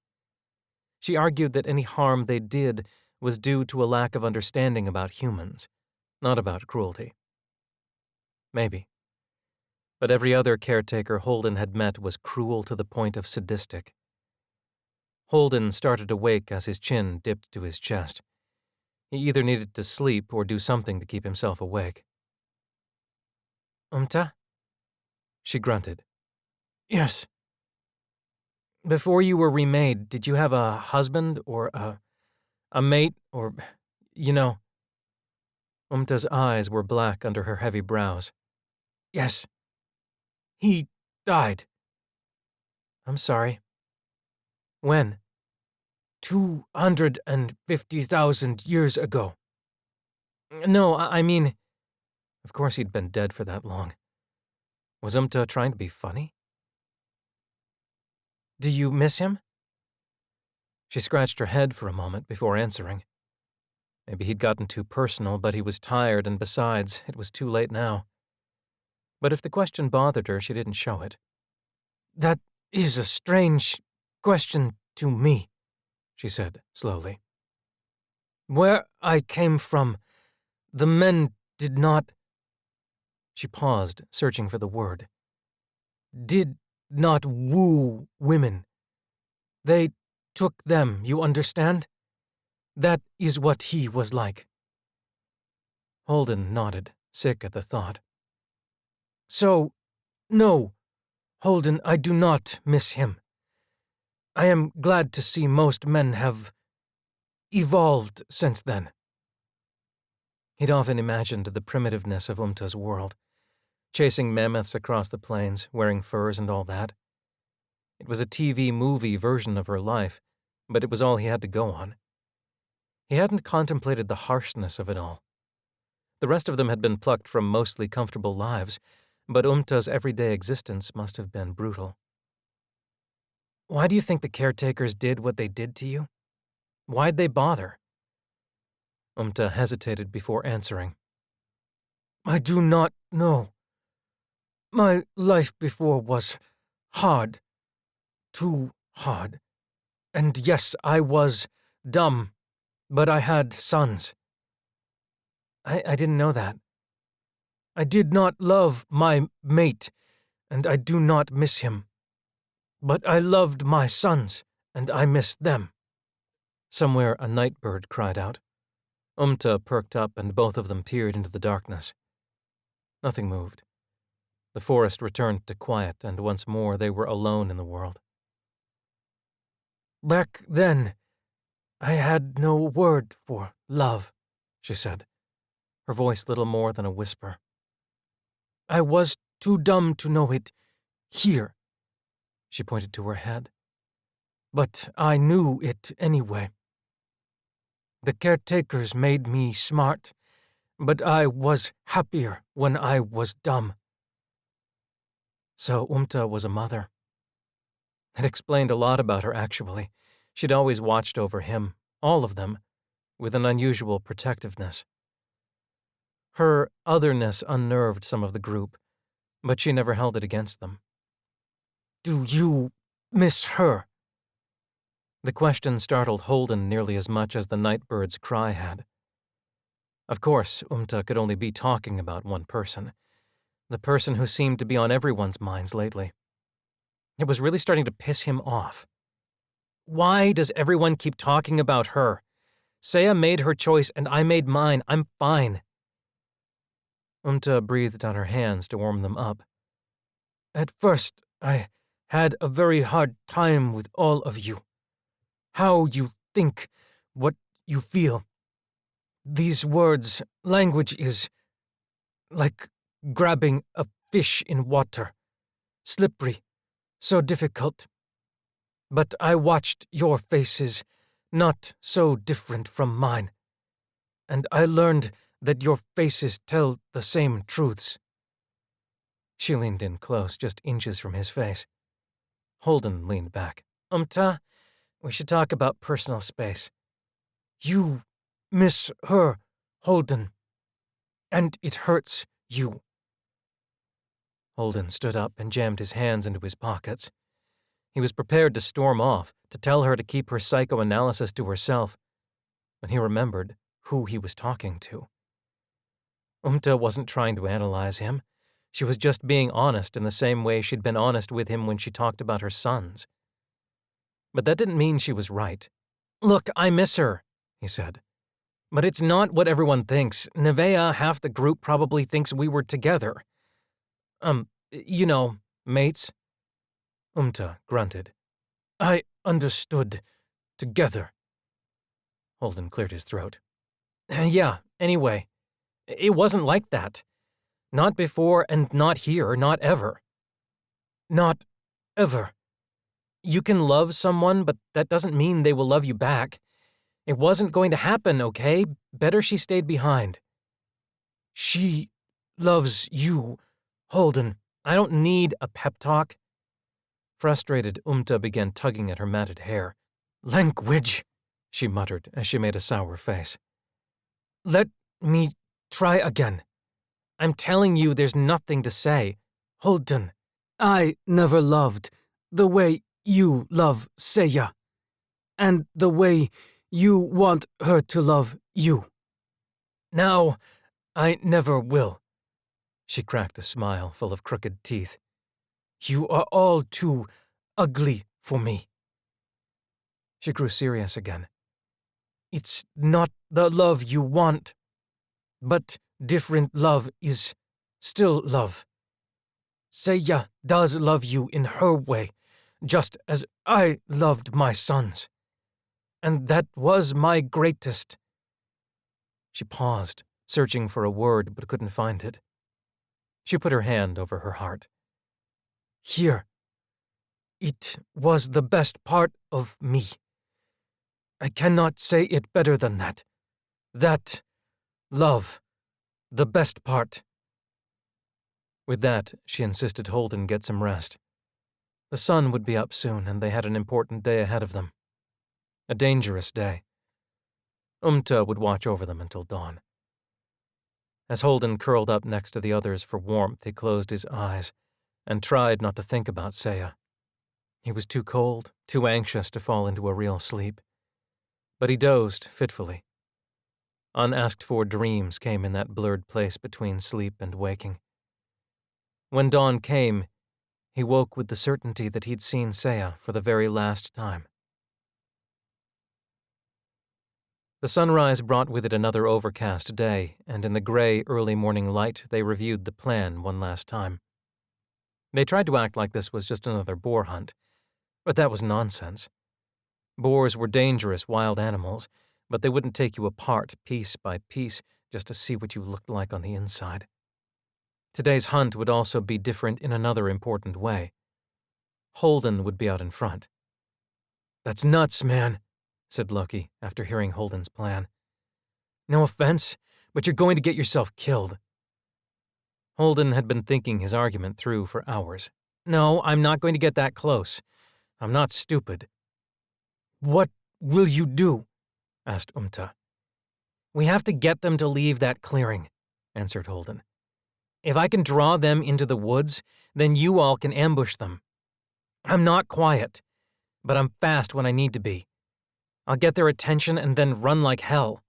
She argued that any harm they did was due to a lack of understanding about humans, not about cruelty. Maybe. But every other caretaker Holden had met was cruel to the point of sadistic. Holden started to wake as his chin dipped to his chest. He either needed to sleep or do something to keep himself awake. Umta? She grunted. Yes. Before you were remade, did you have a husband or a mate or, you know? Umta's eyes were black under her heavy brows. Yes. He died. I'm sorry. When? 250,000 years ago. No, I mean, of course he'd been dead for that long. Was Umta trying to be funny? Do you miss him? She scratched her head for a moment before answering. Maybe he'd gotten too personal, but he was tired, and besides, it was too late now. But if the question bothered her, she didn't show it. That is a strange question to me, she said slowly. Where I came from, the men did not... She paused, searching for the word. Did not woo women. They took them, you understand? That is what he was like. Holden nodded, sick at the thought. So, no, Holden, I do not miss him. I am glad to see most men have evolved since then. He'd often imagined the primitiveness of Umta's world, chasing mammoths across the plains, wearing furs and all that. It was a TV movie version of her life, but it was all he had to go on. He hadn't contemplated the harshness of it all. The rest of them had been plucked from mostly comfortable lives, but Umta's everyday existence must have been brutal. Why do you think the caretakers did what they did to you? Why'd they bother? Umta hesitated before answering. I do not know. My life before was hard. Too hard. And yes, I was dumb, but I had sons. I didn't know that. I did not love my mate, and I do not miss him. But I loved my sons, and I miss them. Somewhere a night bird cried out. Umta perked up, and both of them peered into the darkness. Nothing moved. The forest returned to quiet, and once more they were alone in the world. Back then, I had no word for love, she said, her voice little more than a whisper. I was too dumb to know it here. She pointed to her head. But I knew it anyway. The caretakers made me smart, but I was happier when I was dumb. So Umta was a mother. It explained a lot about her, actually. She'd always watched over him, all of them, with an unusual protectiveness. Her otherness unnerved some of the group, but she never held it against them. Do you miss her? The question startled Holden nearly as much as the nightbird's cry had. Of course, Umta could only be talking about one person, the person who seemed to be on everyone's minds lately. It was really starting to piss him off. Why does everyone keep talking about her? Saya made her choice and I made mine. I'm fine. Umta breathed on her hands to warm them up. At first, I had a very hard time with all of you. How you think, what you feel. These words, language is like grabbing a fish in water. Slippery, so difficult. But I watched your faces, not so different from mine. And I learned that your faces tell the same truths. She leaned in close, just inches from his face. Holden leaned back. Umta, we should talk about personal space. You miss her, Holden. And it hurts you. Holden stood up and jammed his hands into his pockets. He was prepared to storm off, to tell her to keep her psychoanalysis to herself, when he remembered who he was talking to. Umta wasn't trying to analyze him. She was just being honest in the same way she'd been honest with him when she talked about her sons. But that didn't mean she was right. Look, I miss her, he said. But it's not what everyone thinks. Nevaeh, half the group probably thinks we were together. You know, mates. Grunted. I understood. Together. Holden cleared his throat. Yeah, anyway. It wasn't like that. Not before and not here, not ever. Not ever. You can love someone, but that doesn't mean they will love you back. It wasn't going to happen, okay? Better she stayed behind. She loves you, Holden. I don't need a pep talk. Frustrated, began tugging at her matted hair. Language, she muttered as she made a sour face. Let me try again. I'm telling you there's nothing to say. Holden, I never loved the way you love Seiya, and the way you want her to love you. Now, I never will. She cracked a smile full of crooked teeth. You are all too ugly for me. She grew serious again. It's not the love you want, but different love is still love. Seiya does love you in her way, just as I loved my sons. And that was my greatest. She paused, searching for a word but couldn't find it. She put her hand over her heart. Here. It was the best part of me. I cannot say it better than that. That love, the best part. With that, she insisted Holden get some rest. The sun would be up soon, and they had an important day ahead of them. A dangerous day. Would watch over them until dawn. As Holden curled up next to the others for warmth, he closed his eyes and tried not to think about Seiya. He was too cold, too anxious to fall into a real sleep. But he dozed fitfully. Unasked-for dreams came in that blurred place between sleep and waking. When dawn came, he woke with the certainty that he'd seen Seiya for the very last time. The sunrise brought with it another overcast day, and in the gray, early morning light, they reviewed the plan one last time. They tried to act like this was just another boar hunt, but that was nonsense. Boars were dangerous wild animals, but they wouldn't take you apart piece by piece just to see what you looked like on the inside. Today's hunt would also be different in another important way. Holden would be out in front. That's nuts, man, said Loki after hearing Holden's plan. No offense, but you're going to get yourself killed. Holden had been thinking his argument through for hours. No, I'm not going to get that close. I'm not stupid. What will you do? Asked We have to get them to leave that clearing, answered Holden. If I can draw them into the woods, then you all can ambush them. I'm not quiet, but I'm fast when I need to be. I'll get their attention and then run like hell.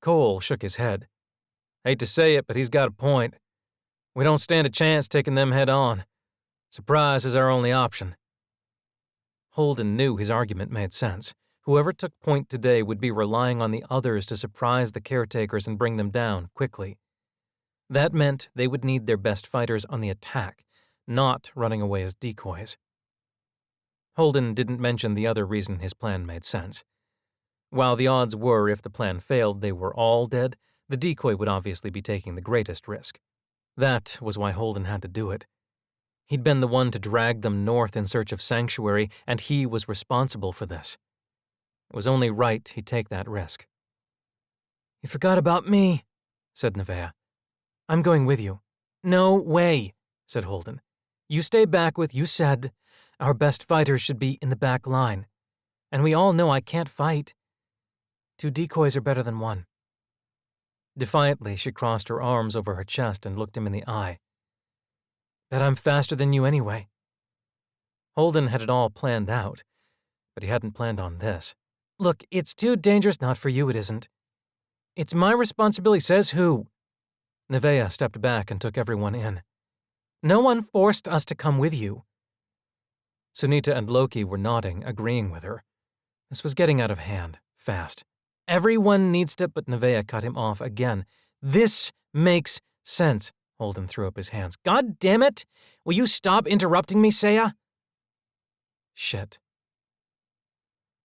Cole shook his head. Hate to say it, but he's got a point. We don't stand a chance taking them head on. Surprise is our only option. Holden knew his argument made sense. Whoever took point today would be relying on the others to surprise the caretakers and bring them down quickly. That meant they would need their best fighters on the attack, not running away as decoys. Holden didn't mention the other reason his plan made sense. While the odds were if the plan failed they were all dead, the decoy would obviously be taking the greatest risk. That was why Holden had to do it. He'd been the one to drag them north in search of sanctuary, and he was responsible for this. It was only right he take that risk. You forgot about me, said Nevaeh. I'm going with you. No way, said Holden. You stay back with, you said, our best fighters should be in the back line. And we all know I can't fight. 2 decoys are better than 1. Defiantly, she crossed her arms over her chest and looked him in the eye. Bet I'm faster than you anyway. Holden had it all planned out, but he hadn't planned on this. Look, it's too dangerous. Not for you, it isn't. It's my responsibility, says who? Nevaeh stepped back and took everyone in. No one forced us to come with you. Sunita and Loki were nodding, agreeing with her. This was getting out of hand, fast. Everyone needs to, but Nevaeh cut him off again. This makes sense, Holden threw up his hands. God damn it! Will you stop interrupting me, Saya? Shit.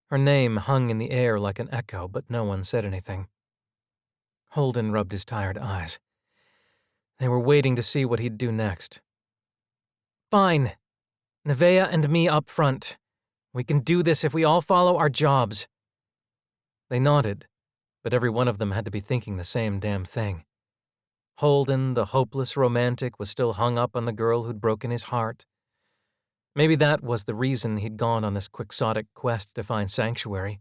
Her name hung in the air like an echo, but no one said anything. Holden rubbed his tired eyes. They were waiting to see what he'd do next. Fine. Nevaeh and me up front. We can do this if we all follow our jobs. They nodded, but every one of them had to be thinking the same damn thing. Holden, the hopeless romantic, was still hung up on the girl who'd broken his heart. Maybe that was the reason he'd gone on this quixotic quest to find sanctuary.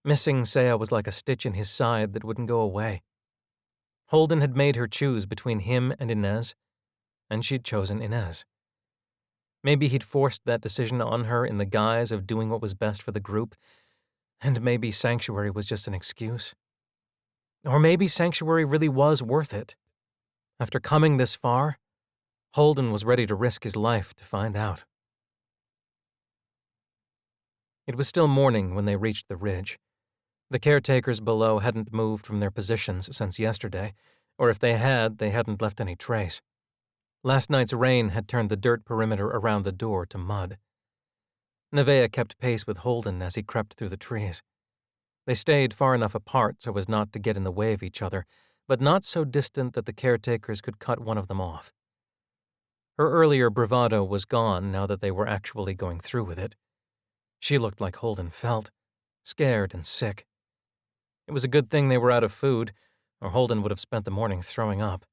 Missing Saya was like a stitch in his side that wouldn't go away. Holden had made her choose between him and Inez, and she'd chosen Inez. Maybe he'd forced that decision on her in the guise of doing what was best for the group, and maybe sanctuary was just an excuse. Or maybe sanctuary really was worth it. After coming this far, Holden was ready to risk his life to find out. It was still morning when they reached the ridge. The caretakers below hadn't moved from their positions since yesterday, or if they hadn't left any trace. Last night's rain had turned the dirt perimeter around the door to mud. Nevaeh kept pace with Holden as he crept through the trees. They stayed far enough apart so as not to get in the way of each other, but not so distant that the caretakers could cut one of them off. Her earlier bravado was gone now that they were actually going through with it. She looked like Holden felt, scared and sick. It was a good thing they were out of food, or Holden would have spent the morning throwing up.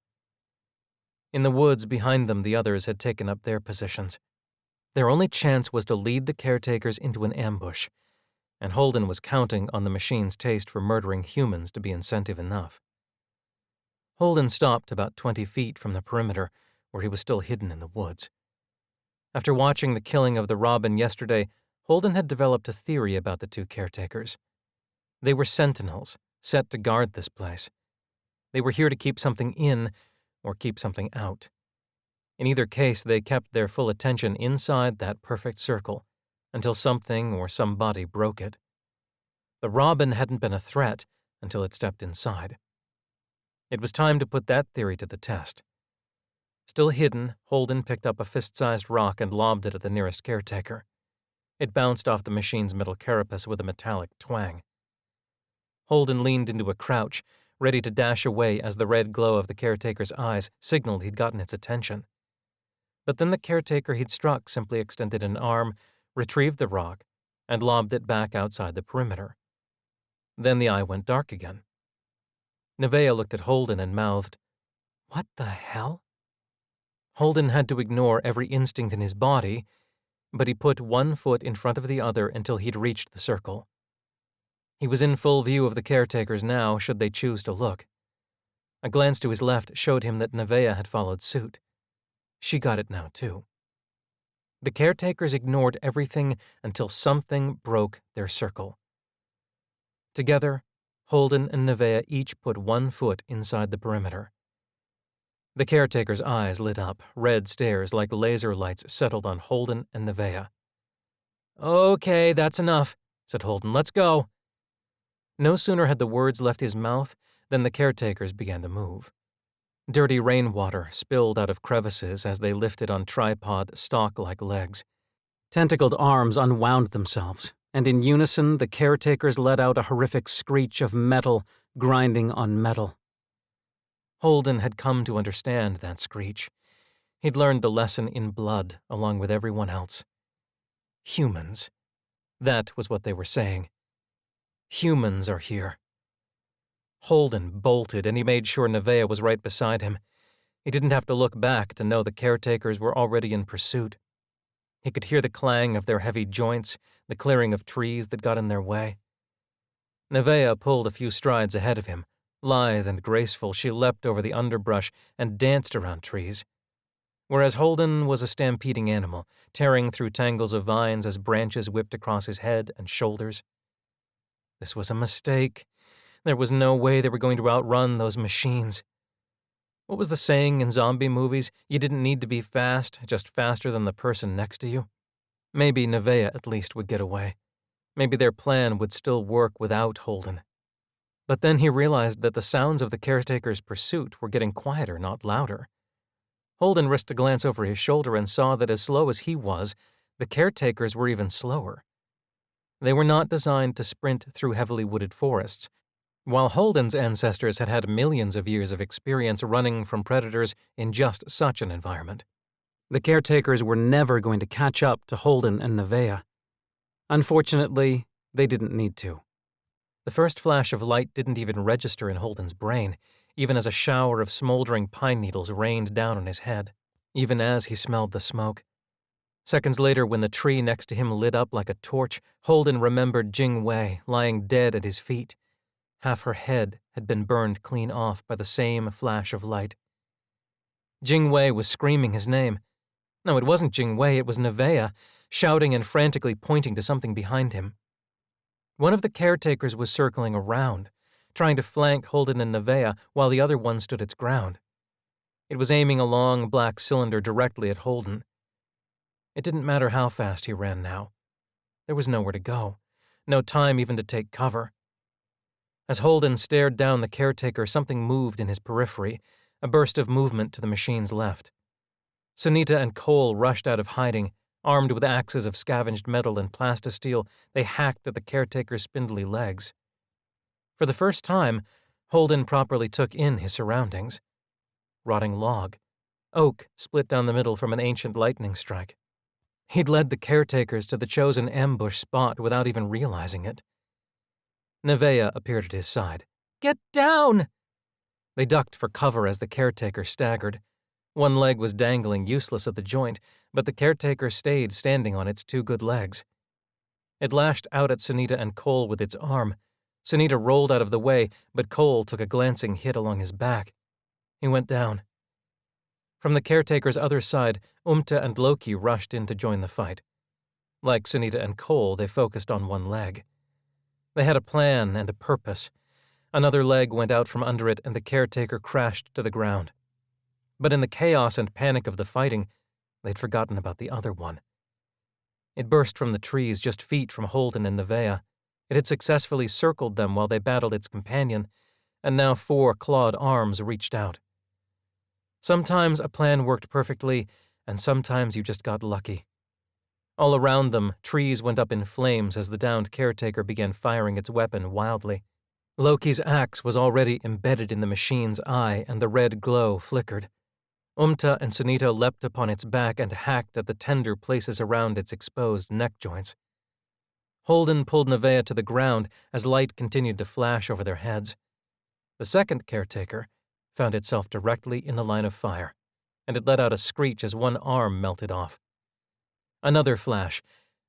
In the woods behind them, the others had taken up their positions. Their only chance was to lead the caretakers into an ambush, and Holden was counting on the machine's taste for murdering humans to be incentive enough. Holden stopped about 20 feet from the perimeter, where he was still hidden in the woods. After watching the killing of the robin yesterday, Holden had developed a theory about the two caretakers. They were sentinels, set to guard this place. They were here to keep something in or keep something out. In either case, they kept their full attention inside that perfect circle until something or somebody broke it. The robin hadn't been a threat until it stepped inside. It was time to put that theory to the test. Still hidden, Holden picked up a fist-sized rock and lobbed it at the nearest caretaker. It bounced off the machine's middle carapace with a metallic twang. Holden leaned into a crouch, ready to dash away as the red glow of the caretaker's eyes signaled he'd gotten its attention. But then the caretaker he'd struck simply extended an arm, retrieved the rock, and lobbed it back outside the perimeter. Then the eye went dark again. Nevaeh looked at Holden and mouthed, "What the hell?" Holden had to ignore every instinct in his body, but he put one foot in front of the other until he'd reached the circle. He was in full view of the caretakers now, should they choose to look. A glance to his left showed him that Nevaeh had followed suit. She got it now, too. The caretakers ignored everything until something broke their circle. Together, Holden and Nevaeh each put one foot inside the perimeter. The caretaker's eyes lit up, red stares like laser lights settled on Holden and Nevaeh. "Okay, that's enough," said Holden. "Let's go." No sooner had the words left his mouth than the caretakers began to move. Dirty rainwater spilled out of crevices as they lifted on tripod, stalk-like legs. Tentacled arms unwound themselves, and in unison the caretakers let out a horrific screech of metal grinding on metal. Holden had come to understand that screech. He'd learned the lesson in blood along with everyone else. Humans. That was what they were saying. Humans are here. Holden bolted, and he made sure Nevaeh was right beside him. He didn't have to look back to know the caretakers were already in pursuit. He could hear the clang of their heavy joints, the clearing of trees that got in their way. Nevaeh pulled a few strides ahead of him. Lithe and graceful, she leapt over the underbrush and danced around trees, whereas Holden was a stampeding animal, tearing through tangles of vines as branches whipped across his head and shoulders. This was a mistake. There was no way they were going to outrun those machines. What was the saying in zombie movies? You didn't need to be fast, just faster than the person next to you. Maybe Nevaeh at least would get away. Maybe their plan would still work without Holden. But then he realized that the sounds of the caretaker's pursuit were getting quieter, not louder. Holden risked a glance over his shoulder and saw that as slow as he was, the caretakers were even slower. They were not designed to sprint through heavily wooded forests. While Holden's ancestors had had millions of years of experience running from predators in just such an environment, the caretakers were never going to catch up to Holden and Nevaeh. Unfortunately, they didn't need to. The first flash of light didn't even register in Holden's brain, even as a shower of smoldering pine needles rained down on his head, even as he smelled the smoke. Seconds later, when the tree next to him lit up like a torch, Holden remembered Jing Wei lying dead at his feet. Half her head had been burned clean off by the same flash of light. Jing Wei was screaming his name. No, it wasn't Jing Wei, it was Nevaeh, shouting and frantically pointing to something behind him. One of the caretakers was circling around, trying to flank Holden and Nevaeh while the other one stood its ground. It was aiming a long black cylinder directly at Holden. It didn't matter how fast he ran now. There was nowhere to go, no time even to take cover. As Holden stared down the caretaker, something moved in his periphery, a burst of movement to the machine's left. Sunita and Cole rushed out of hiding. Armed with axes of scavenged metal and plastisteel, they hacked at the caretaker's spindly legs. For the first time, Holden properly took in his surroundings. Rotting log. Oak split down the middle from an ancient lightning strike. He'd led the caretakers to the chosen ambush spot without even realizing it. Nevaeh appeared at his side. "Get down!" They ducked for cover as the caretaker staggered. One leg was dangling useless at the joint, but the caretaker stayed standing on its two good legs. It lashed out at Sunita and Cole with its arm. Sunita rolled out of the way, but Cole took a glancing hit along his back. He went down. From the caretaker's other side, Umta and Loki rushed in to join the fight. Like Sunita and Cole, they focused on one leg. They had a plan and a purpose. Another leg went out from under it, and the caretaker crashed to the ground. But in the chaos and panic of the fighting, they'd forgotten about the other one. It burst from the trees just feet from Holden and Nevaeh. It had successfully circled them while they battled its companion, and now 4 clawed arms reached out. Sometimes a plan worked perfectly, and sometimes you just got lucky. All around them, trees went up in flames as the downed caretaker began firing its weapon wildly. Loki's axe was already embedded in the machine's eye, and the red glow flickered. Umta and Sunita leapt upon its back and hacked at the tender places around its exposed neck joints. Holden pulled Nevaeh to the ground as light continued to flash over their heads. The second caretaker found itself directly in the line of fire, and it let out a screech as one arm melted off. Another flash,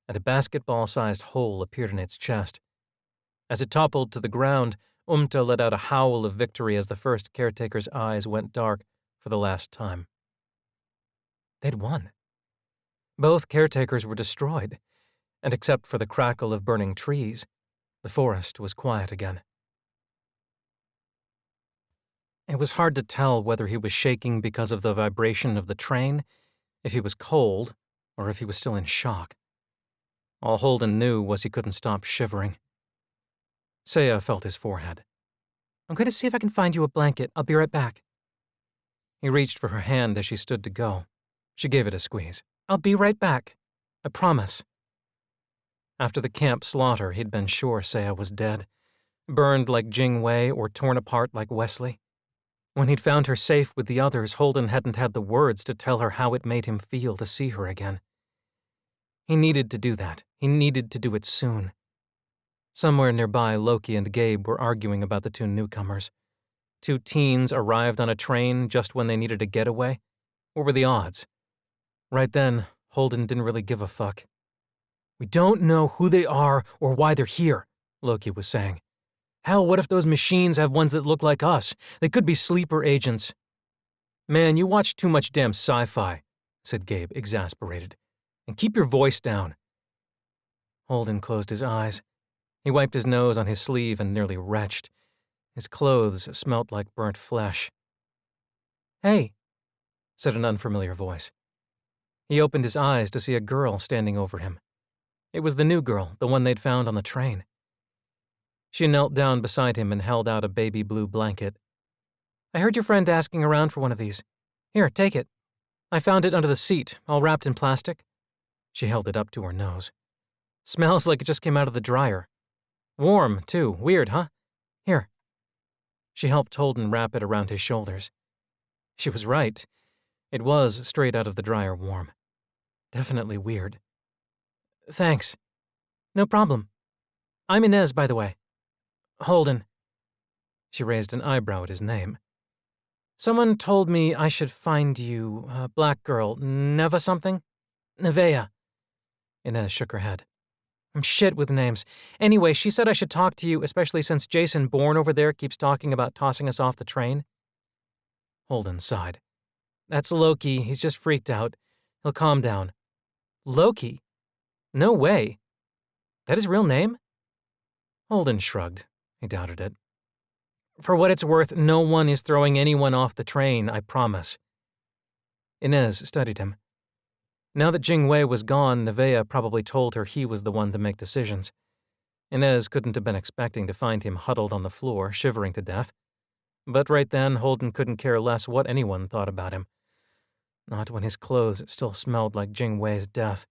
and a basketball-sized hole appeared in its chest. As it toppled to the ground, Umta let out a howl of victory as the first caretaker's eyes went dark for the last time. They'd won. Both caretakers were destroyed, and except for the crackle of burning trees, the forest was quiet again. It was hard to tell whether he was shaking because of the vibration of the train, if he was cold, or if he was still in shock. All Holden knew was he couldn't stop shivering. Saya felt his forehead. "I'm going to see if I can find you a blanket. I'll be right back." He reached for her hand as she stood to go. She gave it a squeeze. "I'll be right back. I promise." After the camp slaughter, he'd been sure Saya was dead, burned like Jing Wei or torn apart like Wesley. When he'd found her safe with the others, Holden hadn't had the words to tell her how it made him feel to see her again. He needed to do that. He needed to do it soon. Somewhere nearby, Loki and Gabe were arguing about the 2 newcomers. 2 teens arrived on a train just when they needed a getaway. What were the odds? Right then, Holden didn't really give a fuck. "We don't know who they are or why they're here," Loki was saying. "Hell, what if those machines have ones that look like us? They could be sleeper agents." "Man, you watch too much damn sci-fi," said Gabe, exasperated. "And keep your voice down." Holden closed his eyes. He wiped his nose on his sleeve and nearly retched. His clothes smelt like burnt flesh. "Hey," said an unfamiliar voice. He opened his eyes to see a girl standing over him. It was the new girl, the one they'd found on the train. She knelt down beside him and held out a baby blue blanket. I heard your friend asking around for one of these. Here, take it. I found it under the seat, all wrapped in plastic. She held it up to her nose. Smells like it just came out of the dryer. Warm, too. Weird, huh? Here. She helped Holden wrap it around his shoulders. She was right. It was straight out of the dryer warm. Definitely weird. Thanks. No problem. I'm Inez, by the way. Holden. She raised an eyebrow at his name. Someone told me I should find you, a black girl, Neva something? Nevea. Inez shook her head. I'm shit with names. Anyway, she said I should talk to you, especially since Jason Bourne over there keeps talking about tossing us off the train. Holden sighed. That's Loki. He's just freaked out. He'll calm down. Loki? No way. That his real name? Holden shrugged. He doubted it. For what it's worth, no one is throwing anyone off the train, I promise. Inez studied him. Now that Jing Wei was gone, Nevea probably told her he was the one to make decisions. Inez couldn't have been expecting to find him huddled on the floor, shivering to death. But right then, Holden couldn't care less what anyone thought about him. Not when his clothes still smelled like Jing Wei's death.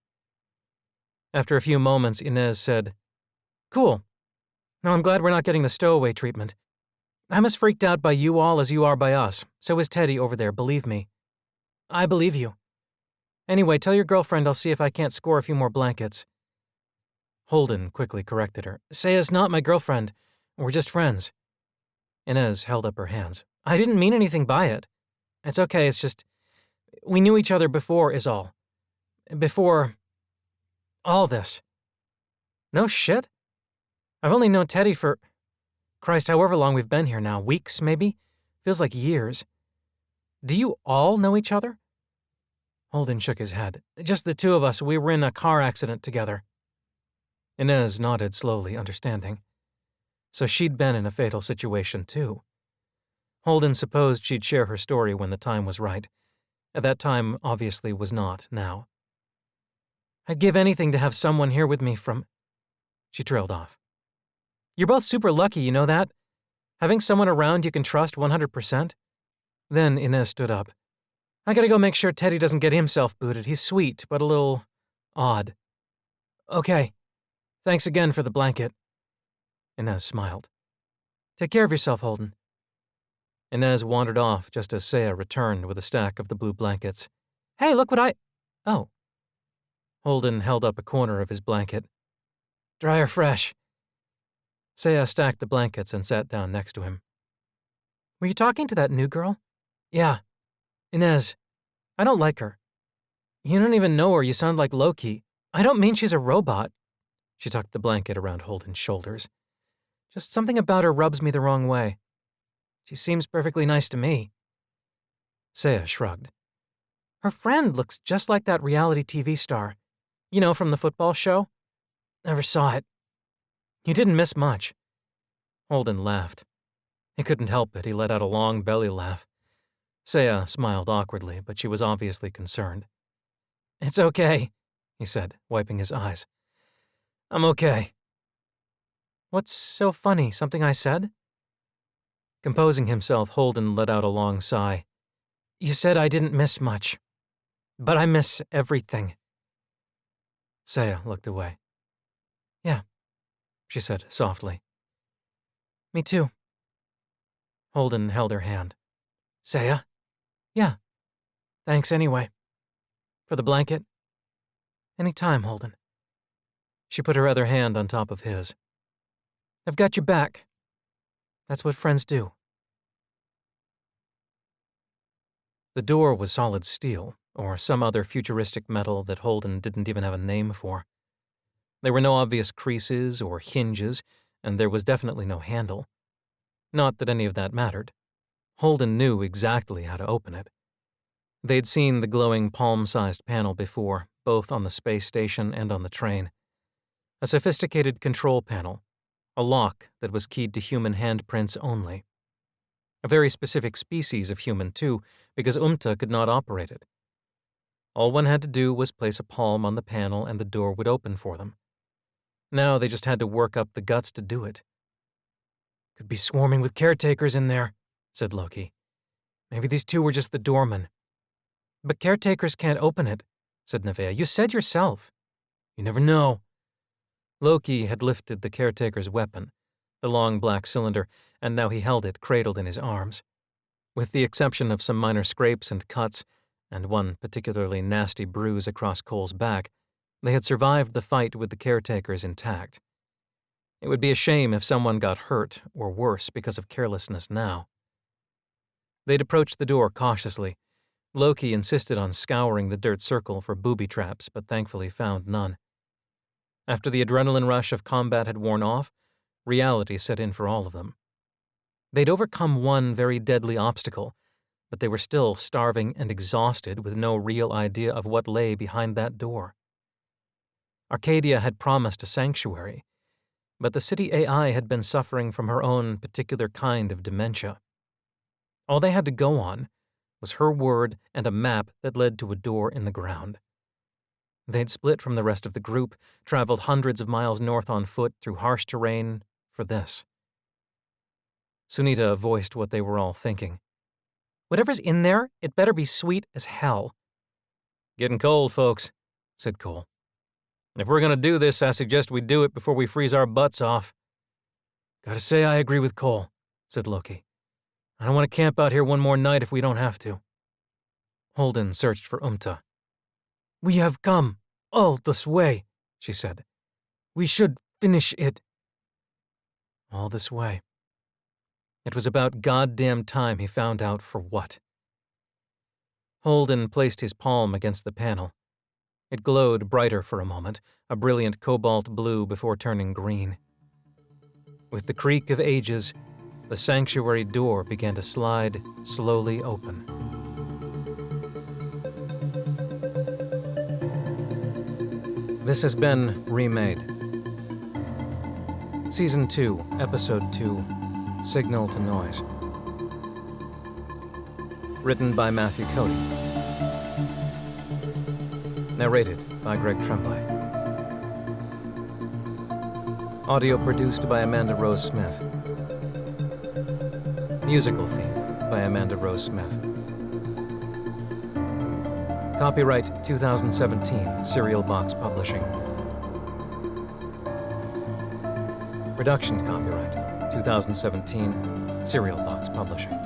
After a few moments, Inez said, Cool. Now I'm glad we're not getting the stowaway treatment. I'm as freaked out by you all as you are by us. So is Teddy over there, believe me. I believe you. Anyway, tell your girlfriend I'll see if I can't score a few more blankets. Holden quickly corrected her. Saya's not my girlfriend. We're just friends. Inez held up her hands. I didn't mean anything by it. It's okay, it's just... We knew each other before, is all. Before... all this. No shit? I've only known Teddy for... Christ, however long we've been here now. Weeks, maybe? Feels like years. Do you all know each other? Holden shook his head. Just the two of us. We were in a car accident together. Inez nodded slowly, understanding. So she'd been in a fatal situation, too. Holden supposed she'd share her story when the time was right. At that time, obviously, was not now. I'd give anything to have someone here with me from... She trailed off. You're both super lucky, you know that? Having someone around you can trust 100%. Then Inez stood up. I gotta go make sure Teddy doesn't get himself booted. He's sweet, but a little... odd. Okay. Thanks again for the blanket. Inez smiled. Take care of yourself, Holden. Inez wandered off just as Saya returned with a stack of the blue blankets. Hey, look what I... Oh. Holden held up a corner of his blanket. Dry or fresh? Saya stacked the blankets and sat down next to him. Were you talking to that new girl? Yeah. Inez, I don't like her. You don't even know her, you sound like Loki. I don't mean she's a robot. She tucked the blanket around Holden's shoulders. Just something about her rubs me the wrong way. She seems perfectly nice to me. Saya shrugged. Her friend looks just like that reality TV star. You know, from the football show? Never saw it. You didn't miss much. Holden laughed. He couldn't help it. He let out a long belly laugh. Saya smiled awkwardly, but she was obviously concerned. It's okay, he said, wiping his eyes. I'm okay. What's so funny? Something I said? Composing himself, Holden let out a long sigh. You said I didn't miss much, but I miss everything. Saya looked away. Yeah, she said softly. Me too. Holden held her hand. Saya? Yeah. Thanks anyway. For the blanket? Any time, Holden. She put her other hand on top of his. I've got your back. That's what friends do. The door was solid steel, or some other futuristic metal that Holden didn't even have a name for. There were no obvious creases or hinges, and there was definitely no handle. Not that any of that mattered. Holden knew exactly how to open it. They'd seen the glowing palm-sized panel before, both on the space station and on the train. A sophisticated control panel, a lock that was keyed to human handprints only. A very specific species of human, too, because Umta could not operate it. All one had to do was place a palm on the panel and the door would open for them. Now they just had to work up the guts to do it. Could be swarming with caretakers in there, said Loki. Maybe these two were just the doormen. But caretakers can't open it, said Nevaeh. You said yourself. You never know. Loki had lifted the caretaker's weapon, the long black cylinder, and now he held it cradled in his arms. With the exception of some minor scrapes and cuts, and one particularly nasty bruise across Cole's back, they had survived the fight with the caretakers intact. It would be a shame if someone got hurt, or worse, because of carelessness now. They'd approached the door cautiously. Loki insisted on scouring the dirt circle for booby traps, but thankfully found none. After the adrenaline rush of combat had worn off, reality set in for all of them. They'd overcome one very deadly obstacle, but they were still starving and exhausted with no real idea of what lay behind that door. Arcadia had promised a sanctuary, but the city AI had been suffering from her own particular kind of dementia. All they had to go on was her word and a map that led to a door in the ground. They'd split from the rest of the group, traveled hundreds of miles north on foot through harsh terrain for this. Sunita voiced what they were all thinking. Whatever's in there, it better be sweet as hell. Getting cold, folks, said Cole. If we're going to do this, I suggest we do it before we freeze our butts off. Gotta say I agree with Cole, said Loki. I don't want to camp out here one more night if we don't have to. Holden searched for Umta. We have come all this way, she said. We should finish it. All this way. It was about goddamn time he found out for what. Holden placed his palm against the panel. It glowed brighter for a moment, a brilliant cobalt blue before turning green. With the creak of ages, the sanctuary door began to slide slowly open. This has been Remade. Season 2, Episode 2, Signal to Noise. Written by Matthew Cody. Narrated by Greg Tremblay. Audio produced by Amanda Rose Smith. Musical theme by Amanda Rose Smith. Copyright 2017, Serial Box Publishing. Production copyright 2017, Serial Box Publishing.